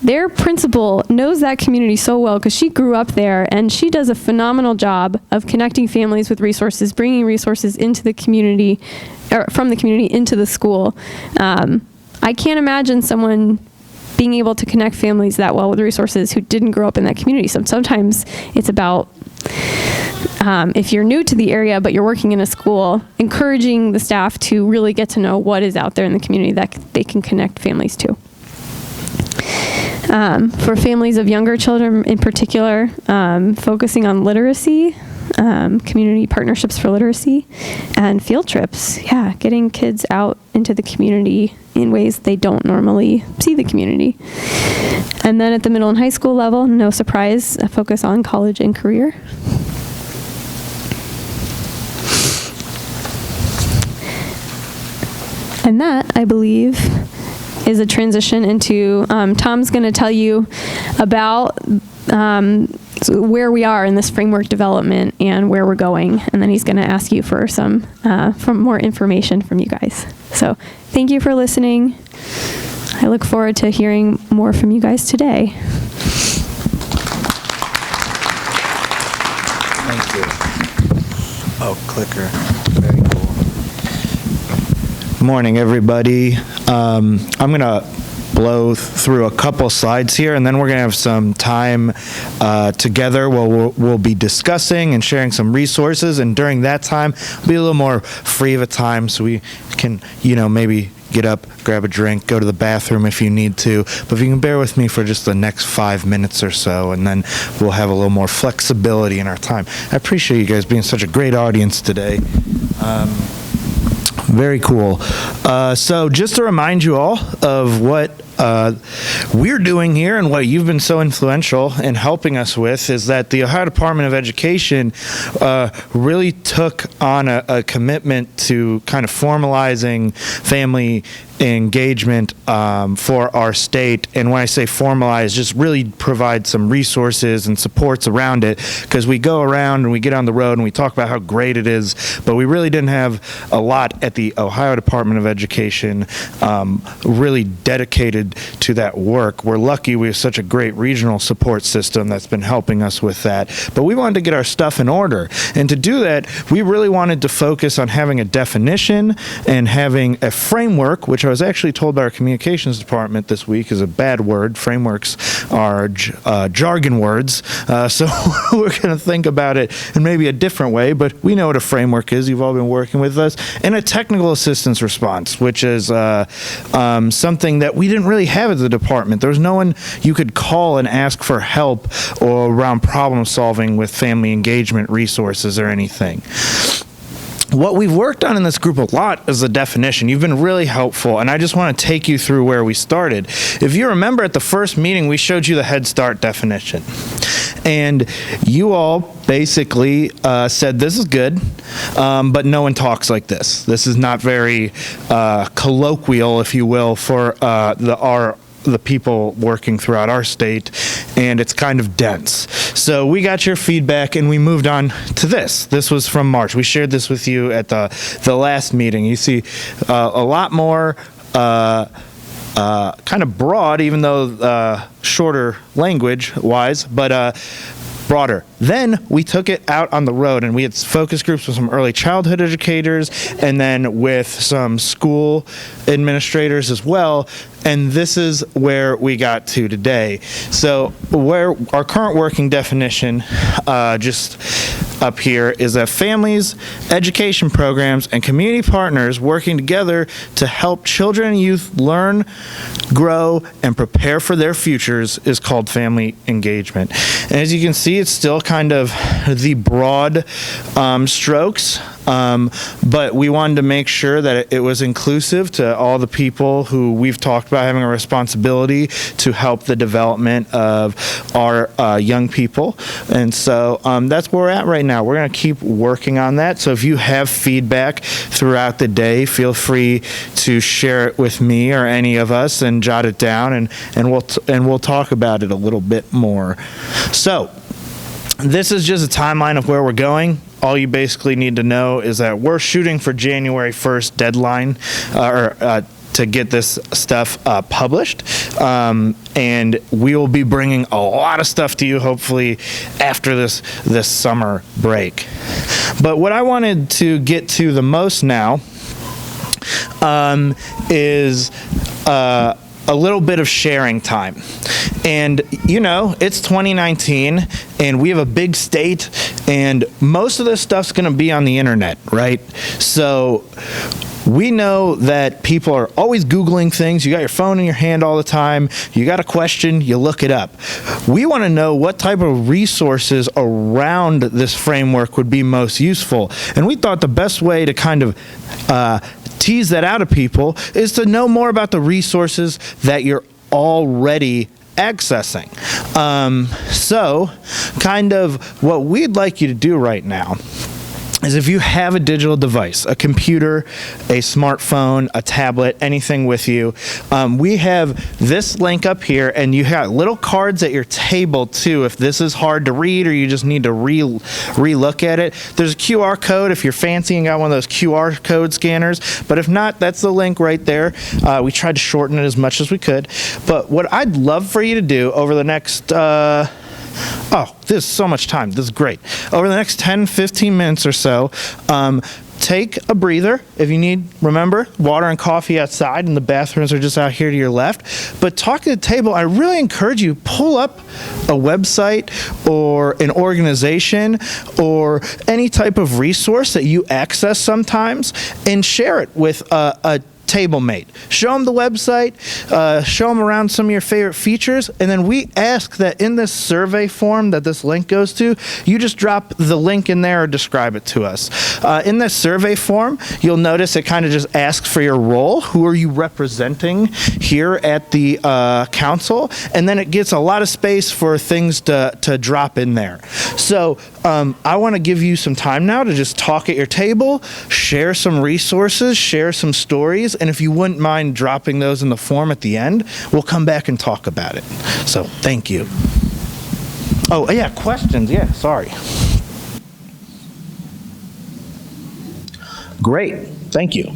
Their principal knows that community so well because she grew up there, and she does a phenomenal job of connecting families with resources, bringing resources into the community, or from the community into the school. I can't imagine someone being able to connect families that well with resources who didn't grow up in that community. So sometimes it's about, if you're new to the area but you're working in a school, encouraging the staff to really get to know what is out there in the community that they can connect families to. For families of younger children in particular, focusing on literacy, community partnerships for literacy, and field trips. Yeah, getting kids out into the community in ways they don't normally see the community. And then at the middle and high school level, no surprise, a focus on college and career. And that, I believe, is a transition into, Tom's going to tell you about where we are in this framework development and where we're going, and then he's going to ask you for some more information from you guys. So thank you for listening. I look forward to hearing more from you guys today. Thank you. Oh, clicker. Very cool. Morning, everybody. I'm going to blow through a couple slides here, and then we're going to have some time together where we'll be discussing and sharing some resources, and during that time, we'll be a little more free of a time so we can, maybe get up, grab a drink, go to the bathroom if you need to. But if you can bear with me for just the next 5 minutes or so, and then we'll have a little more flexibility in our time. I appreciate you guys being such a great audience today. Very cool. So just to remind you all of what we're doing here and what you've been so influential in helping us with is that the Ohio Department of Education really took on a commitment to kind of formalizing family engagement for our state. And when I say formalize, just really provide some resources and supports around it, because we go around and we get on the road and we talk about how great it is, but we really didn't have a lot at the Ohio Department of Education really dedicated to that work. We're lucky we have such a great regional support system that's been helping us with that, but we wanted to get our stuff in order. And to do that, we really wanted to focus on having a definition and having a framework, which I was actually told by our communications department this week is a bad word. Frameworks are jargon words. So we're going to think about it in maybe a different way, but we know what a framework is. You've all been working with us. And a technical assistance response, which is something that we didn't really have at the department. There was no one you could call and ask for help or around problem solving with family engagement resources or anything. What we've worked on in this group a lot is the definition. You've been really helpful, and I just want to take you through where we started. If you remember at the first meeting, we showed you the Head Start definition. And you all basically said, this is good, but no one talks like this. This is not very colloquial, if you will, for the people working throughout our state, and it's kind of dense. So we got your feedback and we moved on to this. This was from March. We shared this with you at the last meeting. You see a lot more kind of broad, even though shorter language-wise, but broader. Then we took it out on the road and we had focus groups with some early childhood educators and then with some school administrators as well. And this is where we got to today. So where our current working definition, just up here, is that families, education programs, and community partners working together to help children and youth learn, grow, and prepare for their futures is called family engagement. And as you can see, it's still kind of the broad strokes But we wanted to make sure that it was inclusive to all the people who we've talked about having a responsibility to help the development of our young people. And so that's where we're at right now. We're going to keep working on that. So if you have feedback throughout the day, feel free to share it with me or any of us and jot it down, and we'll talk about it a little bit more. So this is just a timeline of where we're going. All you basically need to know is that we're shooting for January 1st deadline, to get this stuff published. And we will be bringing a lot of stuff to you, hopefully, after this summer break. But what I wanted to get to the most now is a little bit of sharing time. And, it's 2019, and we have a big state, and most of this stuff's going to be on the internet, right? So we know that people are always Googling things. You got your phone in your hand all the time. You got a question, you look it up. We want to know what type of resources around this framework would be most useful. And we thought the best way to kind of tease that out of people is to know more about the resources that you're already accessing. So kind of what we'd like you to do right now is, if you have a digital device, a computer, a smartphone, a tablet, anything with you, we have this link up here, and you have little cards at your table too if this is hard to read or you just need to re-look at it. There's a QR code if you're fancy and got one of those QR code scanners, but if not, that's the link right there. We tried to shorten it as much as we could, but what I'd love for you to do over the next this is so much time. This is great. Over the next 10, 15 minutes or so, take a breather. If you need, remember, water and coffee outside, and the bathrooms are just out here to your left. But talk at the table, I really encourage you, pull up a website or an organization or any type of resource that you access sometimes and share it with a table mate. Show them the website, show them around some of your favorite features, and then we ask that in this survey form that this link goes to, you just drop the link in there or describe it to us. In this survey form, you'll notice it kind of just asks for your role. Who are you representing here at the council? And then it gets a lot of space for things to drop in there. So I want to give you some time now to just talk at your table, share some resources, share some stories, and if you wouldn't mind dropping those in the form at the end, we'll come back and talk about it. So thank you. Oh, yeah, questions. Yeah, sorry. Great. Thank you.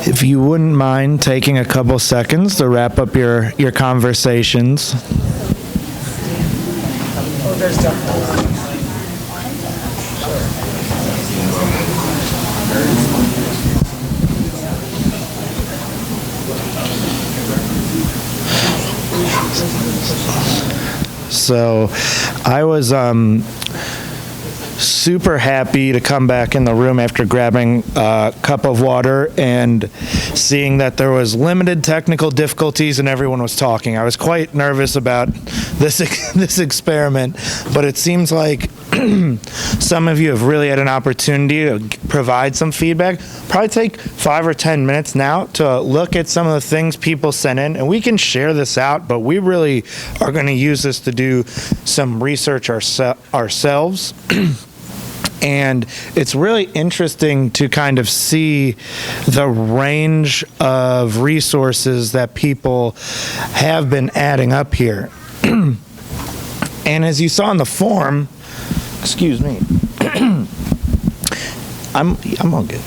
If you wouldn't mind taking a couple seconds to wrap up your conversations. So I was super happy to come back in the room after grabbing a cup of water and seeing that there was limited technical difficulties and everyone was talking. I was quite nervous about this experiment, but it seems like some of you have really had an opportunity to provide some feedback. Probably take 5 or 10 minutes now to look at some of the things people sent in, and we can share this out, but we really are going to use this to do some research ourselves. And it's really interesting to kind of see the range of resources that people have been adding up here. And as you saw in the form, excuse me, I'm all good.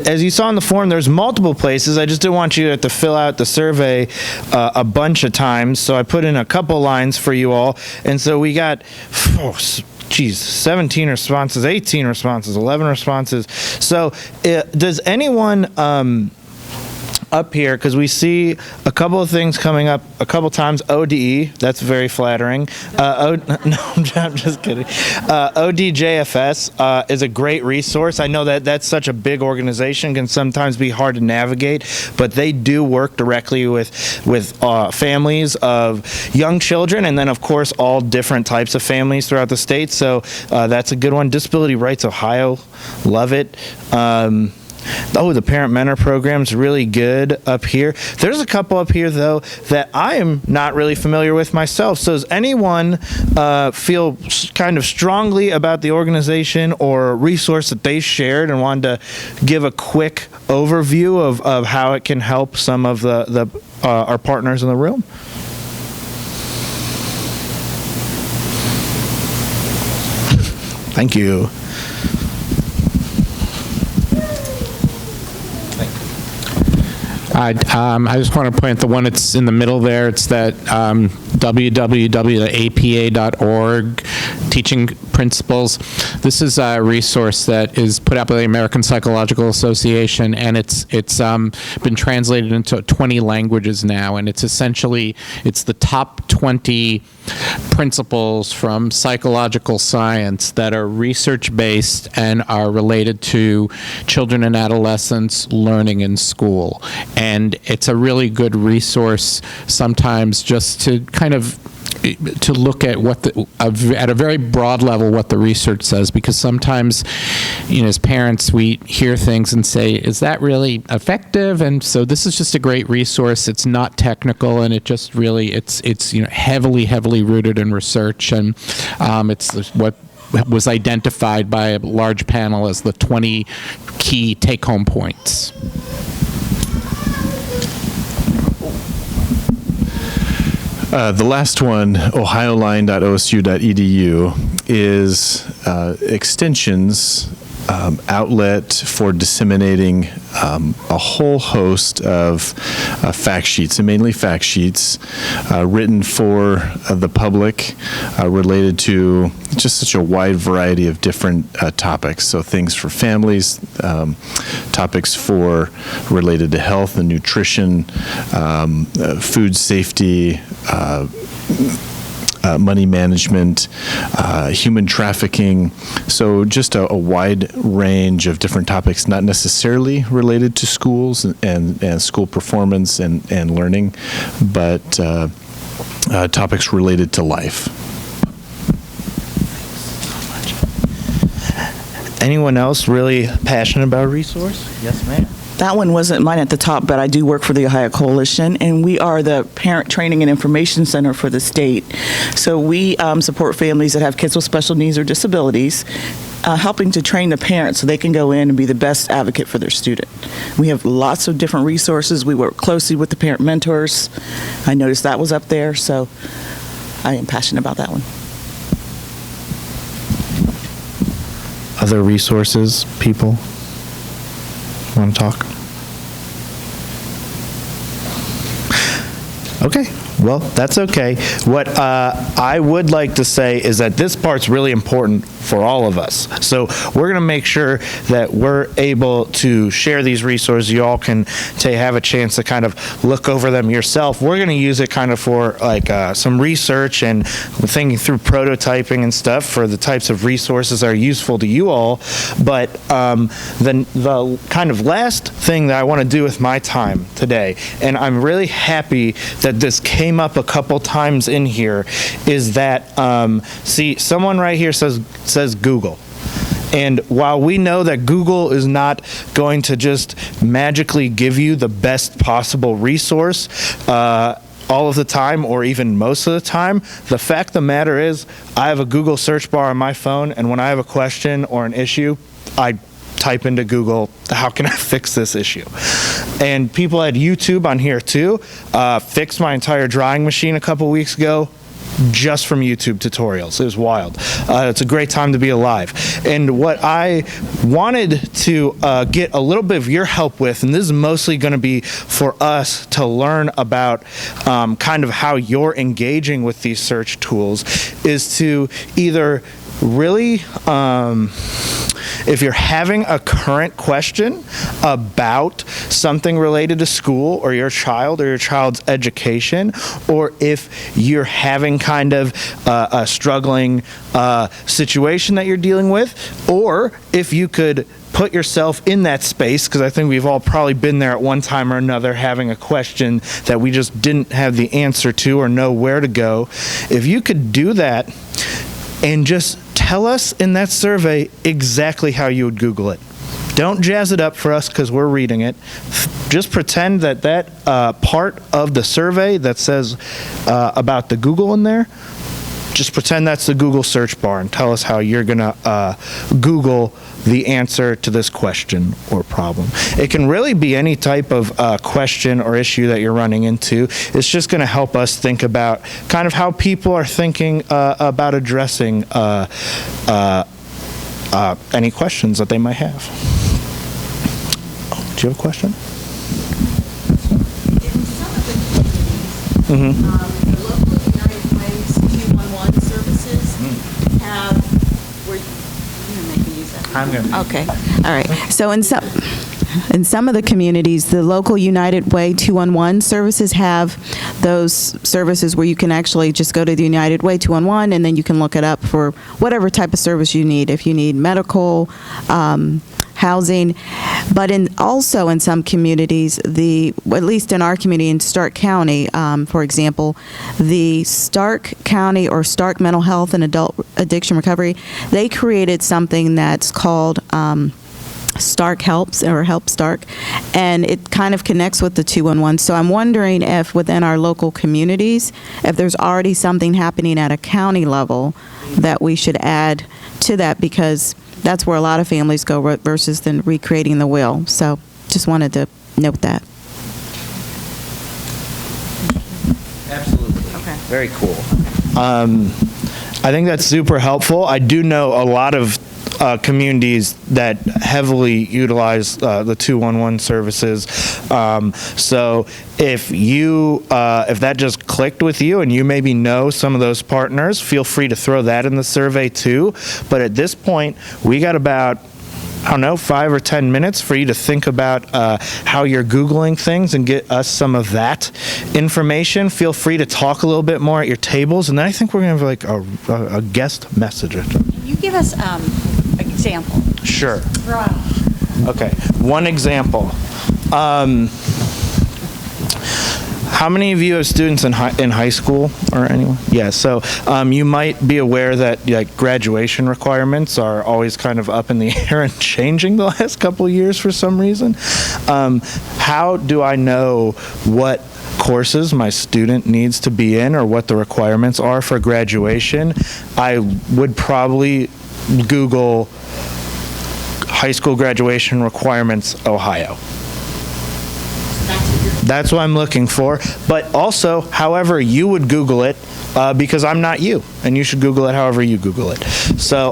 As you saw in the form, there's multiple places. I just didn't want you to have to fill out the survey a bunch of times, so I put in a couple lines for you all. And so we got, 17 responses, 18 responses, 11 responses. So does anyone up here, because we see a couple of things coming up a couple times. ODE, that's very flattering. No, I'm just kidding. ODJFS is a great resource. I know that that's such a big organization, can sometimes be hard to navigate, but they do work directly with families of young children, and then of course all different types of families throughout the state. So that's a good one. Disability Rights Ohio, love it. The Parent Mentor Program's really good up here. There's a couple up here, though, that I am not really familiar with myself. So does anyone feel kind of strongly about the organization or resource that they shared and wanted to give a quick overview of how it can help some of our partners in the room? Thank you. I just want to point the one that's in the middle there. It's that www.apa.org, Teaching Principles. This is a resource that is put out by the American Psychological Association, and it's been translated into 20 languages now, and it's essentially, it's the top 20 principles from psychological science that are research-based and are related to children and adolescents learning in school. And it's a really good resource sometimes just to kind of to look at at a very broad level what the research says, because sometimes, as parents, we hear things and say, is that really effective? And so this is just a great resource. It's not technical, and it just really, it's heavily rooted in research, and it's what was identified by a large panel as the 20 key take-home points. The last one, ohioline.osu.edu, is Extension's outlet for disseminating a whole host of fact sheets, and mainly fact sheets written for the public related to just such a wide variety of different topics. So things for families, topics related to health and nutrition, food safety, money management, human trafficking. So just a wide range of different topics, not necessarily related to schools and school performance and learning, but topics related to life. Anyone else really passionate about a resource? Yes, ma'am. That one wasn't mine at the top, but I do work for the Ohio Coalition, and we are the Parent Training and Information Center for the state. So we support families that have kids with special needs or disabilities, helping to train the parents so they can go in and be the best advocate for their student. We have lots of different resources. We work closely with the parent mentors. I noticed that was up there, so I am passionate about that one. other resources, people want to talk? Okay, well, that's okay. What I would like to say is that this part's really important for all of us. So we're going to make sure that we're able to share these resources. You all can have a chance to kind of look over them yourself. We're going to use it kind of for like some research and thinking through prototyping and stuff for the types of resources that are useful to you all. But the kind of last thing that I want to do with my time today, and I'm really happy that this came up a couple times in here, is that, see, someone right here says Google. And while we know that Google is not going to just magically give you the best possible resource all of the time or even most of the time, the fact of the matter is I have a Google search bar on my phone, and when I have a question or an issue, I type into Google, how can I fix this issue? And people had YouTube on here too. Fixed my entire drying machine a couple weeks ago just from YouTube tutorials. It was wild. It's a great time to be alive. And what I wanted to get a little bit of your help with, and this is mostly going to be for us to learn about kind of how you're engaging with these search tools, is to either really, if you're having a current question about something related to school or your child or your child's education, or if you're having kind of a struggling situation that you're dealing with, or if you could put yourself in that space, because I think we've all probably been there at one time or another, having a question that we just didn't have the answer to or know where to go. If you could do that and just tell us in that survey exactly how you would Google it. Don't jazz it up for us because we're reading it. Just pretend that part of the survey that says about the Google in there, just pretend that's the Google search bar and tell us how you're going to Google the answer to this question or problem. It can really be any type of question or issue that you're running into. It's just going to help us think about kind of how people are thinking about addressing any questions that they might have. Do you have a question? In some of the communities, the local United Ways 211 services have, where you're going to make me use that. I'm going to. Okay, all right. So in some of the communities, the local United Way 211 services have those services where you can actually just go to the United Way 211 and then you can look it up for whatever type of service you need. If you need medical, housing, but also in some communities, at least in our community in Stark County, for example, the Stark County or Stark Mental Health and Adult Addiction Recovery, they created something that's called Stark Helps, or Help Stark, and it kind of connects with the 211. So I'm wondering if within our local communities, if there's already something happening at a county level that we should add to that, because that's where a lot of families go versus then recreating the wheel. So just wanted to note that. Absolutely. Okay. Very cool. I think that's super helpful. I do know a lot of communities that heavily utilize the 211 services. So if that just clicked with you and you maybe know some of those partners, feel free to throw that in the survey too. But at this point, we got about, I don't know, 5 or 10 minutes for you to think about how you're Googling things and get us some of that information. Feel free to talk a little bit more at your tables, and then I think we're going to have like a guest message. Can you give us an example? Sure. Right. Okay, one example. How many of you have students in high school or anyone? Yeah, so you might be aware that like graduation requirements are always kind of up in the air and changing the last couple of years for some reason. How do I know what courses my student needs to be in or what the requirements are for graduation? I would probably Google high school graduation requirements, Ohio. That's what I'm looking for. But also, however you would Google it, because I'm not you, and you should Google it however you Google it. So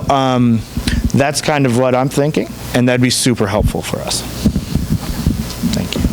That's kind of what I'm thinking, and that'd be super helpful for us. Thank you.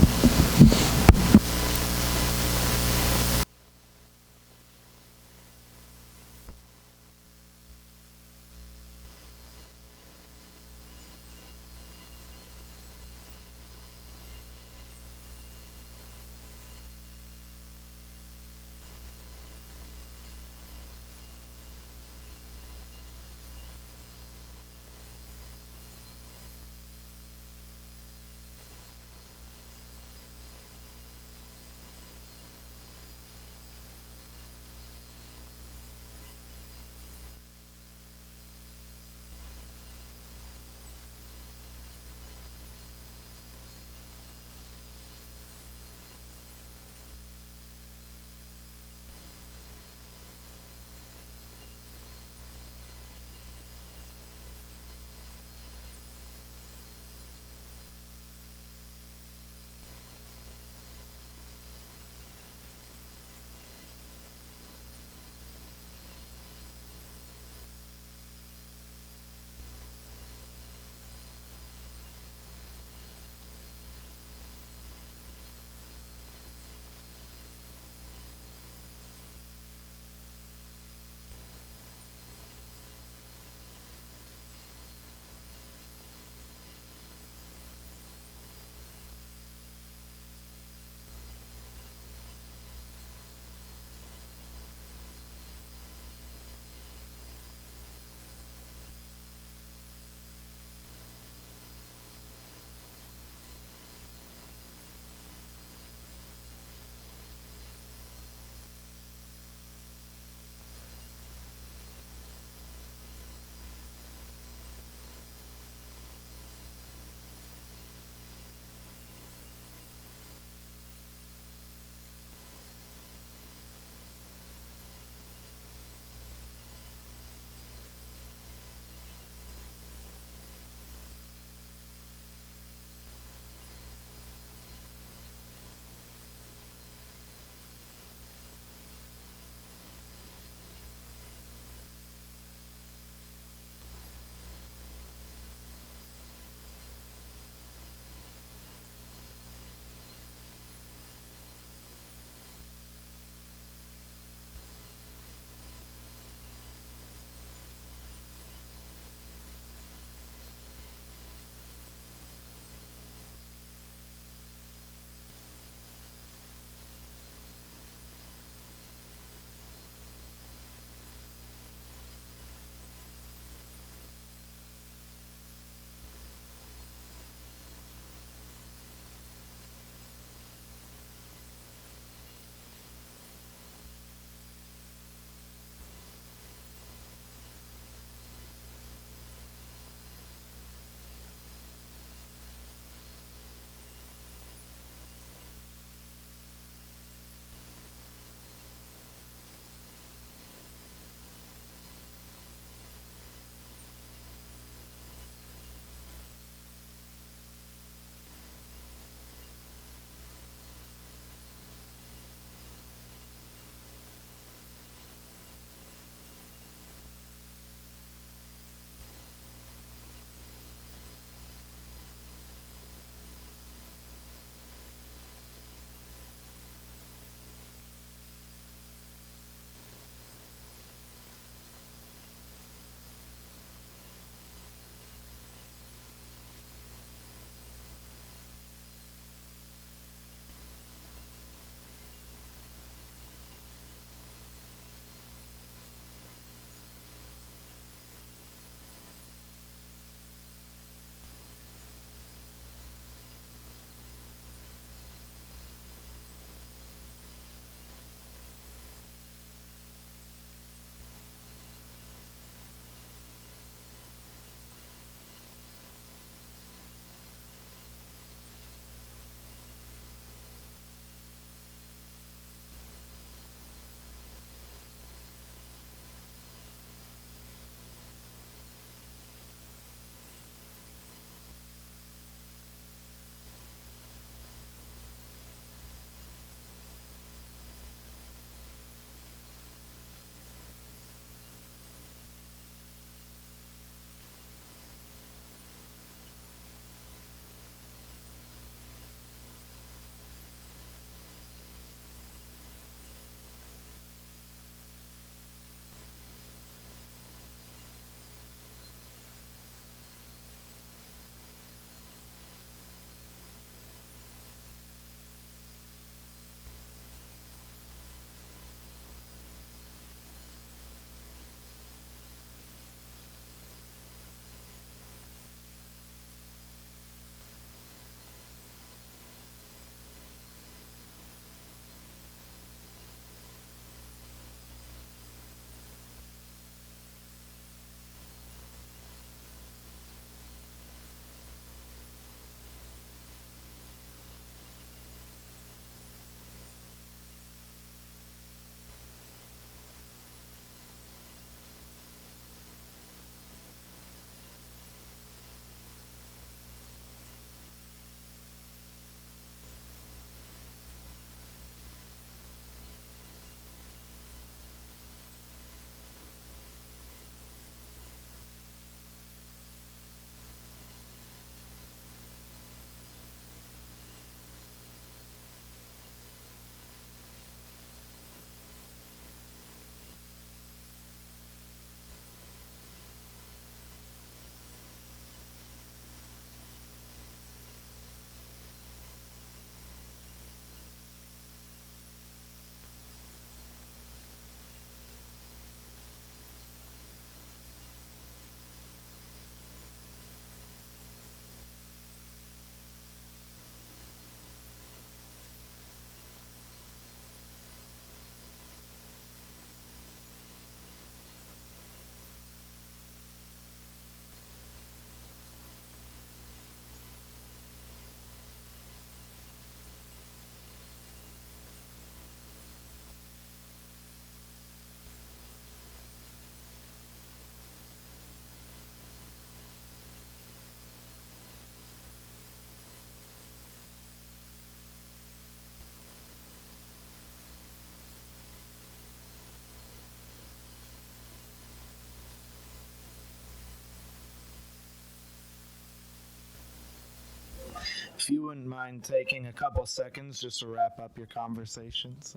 if you wouldn't mind taking a couple seconds just to wrap up your conversations.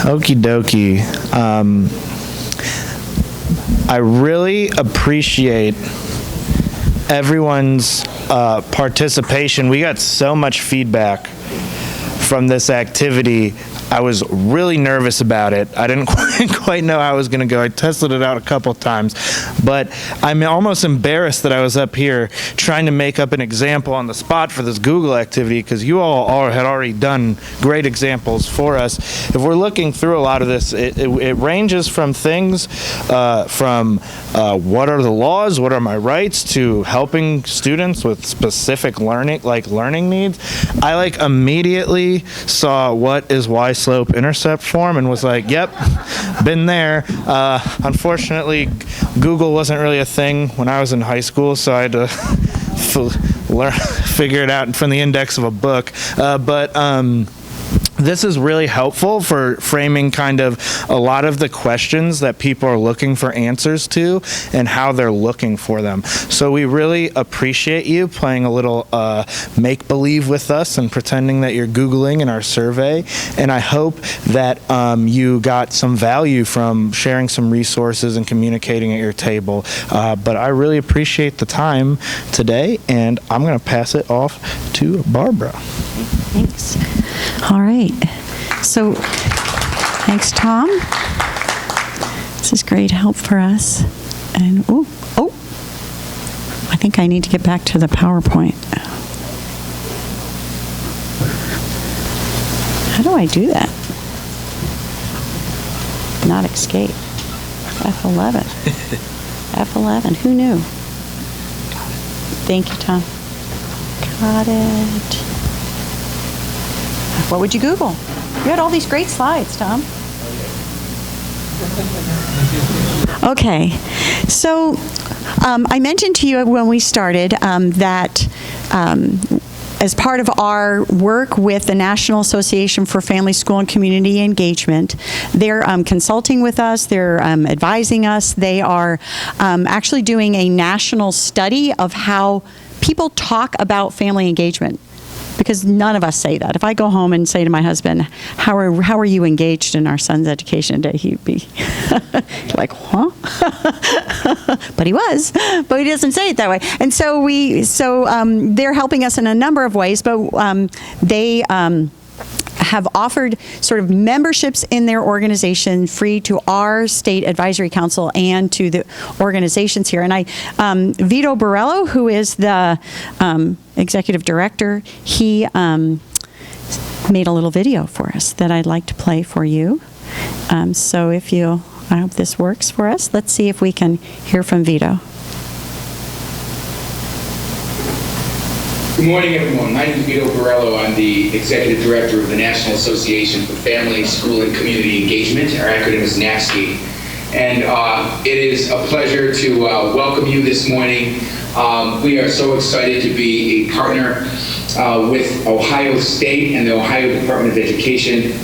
Okie dokie. I really appreciate everyone's participation. We got so much feedback from this activity. I was really nervous about it. I didn't quite know how it was going to go. I tested it out a couple times, but I'm almost embarrassed that I was up here trying to make up an example on the spot for this Google activity, because you all had already done great examples for us. If we're looking through a lot of this, it ranges from things from what are the laws, what are my rights, to helping students with specific learning needs. I immediately saw what is Y-slope intercept form and was like, yep, been there. Unfortunately, Google wasn't really a thing when I was in high school, so I had to figure it out from the index of a book. This is really helpful for framing kind of a lot of the questions that people are looking for answers to and how they're looking for them. So we really appreciate you playing a little make-believe with us and pretending that you're Googling in our survey. And I hope that you got some value from sharing some resources and communicating at your table. But I really appreciate the time today, and I'm going to pass it off to Barbara. Thanks. All right. So, thanks, Tom. This is great help for us. And, I think I need to get back to the PowerPoint. How do I do that? Not escape. F11. F11. Who knew? Thank you, Tom. Got it. What would you Google? You had all these great slides, Tom. Okay, so I mentioned to you when we started that as part of our work with the National Association for Family, School, and Community Engagement, they're consulting with us, they're advising us, they are actually doing a national study of how people talk about family engagement. Because none of us say that. If I go home and say to my husband, how are you engaged in our son's education today? He'd be like, huh? But he was. But he doesn't say it that way. And so they're helping us in a number of ways, but they have offered sort of memberships in their organization free to our state advisory council and to the organizations here. And Vito Borello, who is the executive director, he made a little video for us that I'd like to play for you. So I hope this works for us. Let's see if we can hear from Vito. Good morning, everyone. My name is Vito Borello. I'm the Executive Director of the National Association for Family, School, and Community Engagement. Our acronym is NAFSCE. And it is a pleasure to welcome you this morning. We are so excited to be a partner with Ohio State and the Ohio Department of Education.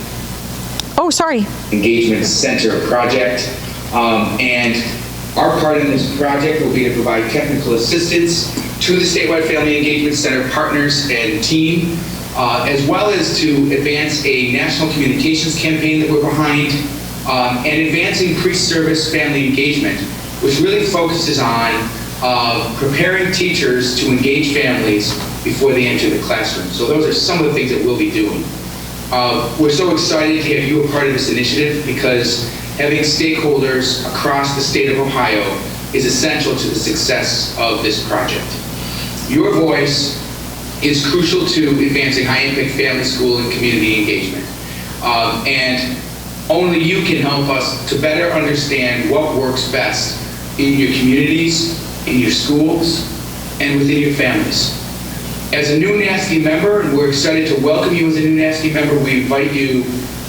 Engagement Center project. And our part in this project will be to provide technical assistance to the statewide Family Engagement Center partners and team, as well as to advance a national communications campaign that we're behind, and advancing pre-service family engagement, which really focuses on preparing teachers to engage families before they enter the classroom. So those are some of the things that we'll be doing. We're so excited to have you a part of this initiative because having stakeholders across the state of Ohio is essential to the success of this project. Your voice is crucial to advancing high-impact family, school, and community engagement. And only you can help us to better understand what works best in your communities, in your schools, and within your families. As a new NASCI member, and we're excited to welcome you as a new NASCI member, we invite you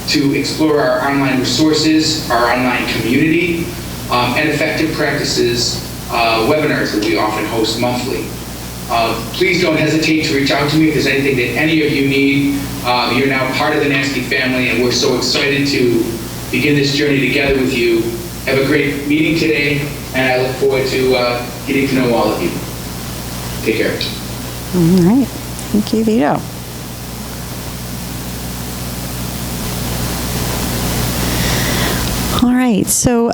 to explore our online resources, our online community, and effective practices webinars that we often host monthly. Please don't hesitate to reach out to me if there's anything that any of you need. You're now part of the NASCI family, and we're so excited to begin this journey together with you. Have a great meeting today, and I look forward to getting to know all of you. Take care. All right. Thank you, Vito. All right. So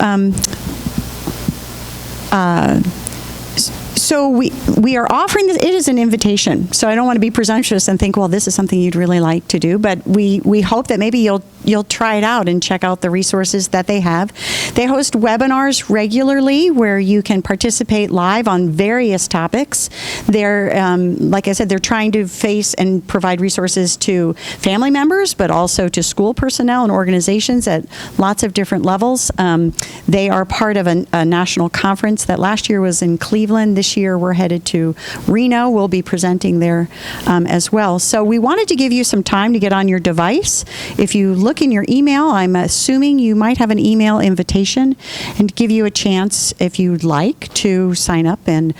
we are offering this. It is an invitation. So I don't want to be presumptuous and think, well, this is something you'd really like to do. But we hope that maybe you'll try it out and check out the resources that they have. They host webinars regularly where you can participate live on various topics. They're, like I said, they're trying to face and provide resources to family members, but also to school personnel and organizations at lots of different levels. They are part of a national conference that last year was in Cleveland. This year we're headed to Reno. We'll be presenting there as well. So we wanted to give you some time to get on your device. If you look in your email, I'm assuming you might have an email invitation, and give you a chance, if you'd like, to sign up and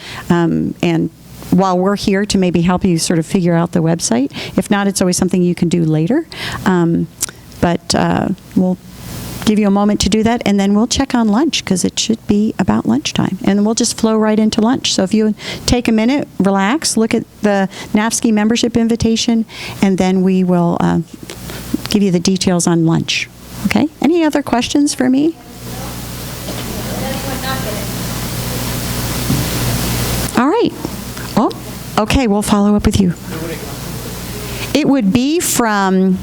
while we're here to maybe help you sort of figure out the website. If not, it's always something you can do later. But we'll give you a moment to do that, and then we'll check on lunch because it should be about lunchtime, and we'll just flow right into lunch. So if you take a minute, relax, look at the NAFSCI membership invitation, and then we will give you the details on lunch. Okay? Any other questions for me? All right. Oh, okay, we'll follow up with you. It would be from,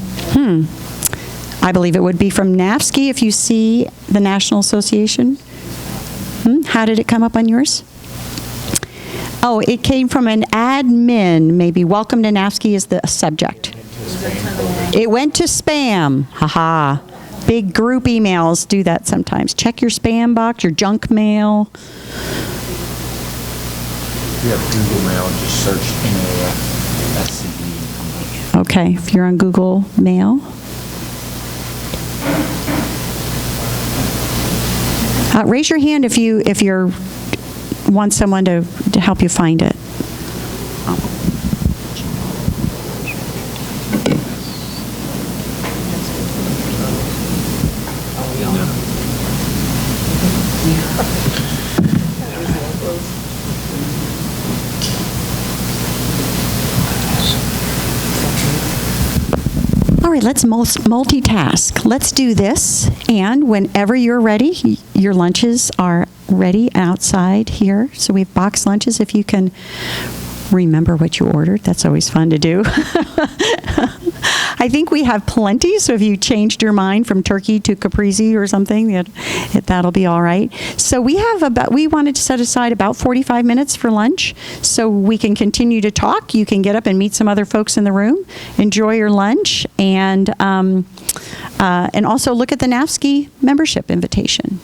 I believe it would be from NAFSCI if you see the National Association. How did it come up on yours? Oh, it came from an admin, maybe. Welcome to NAFSCI is the subject. It went to spam. Haha. Big group emails do that sometimes. Check your spam box, your junk mail. If you have Google Mail, just search NAFSCE. Okay, if you're on Google Mail. Raise your hand if you want someone to help you find it. All right, let's multitask. Let's do this, and whenever you're ready, your lunches are ready outside here. So we have boxed lunches. If you can remember what you ordered, that's always fun to do. I think we have plenty, so if you changed your mind from turkey to caprese or something, that'll be all right. So we wanted to set aside about 45 minutes for lunch, so we can continue to talk. You can get up and meet some other folks in the room, enjoy your lunch, and also look at the NAFSCI membership invitation.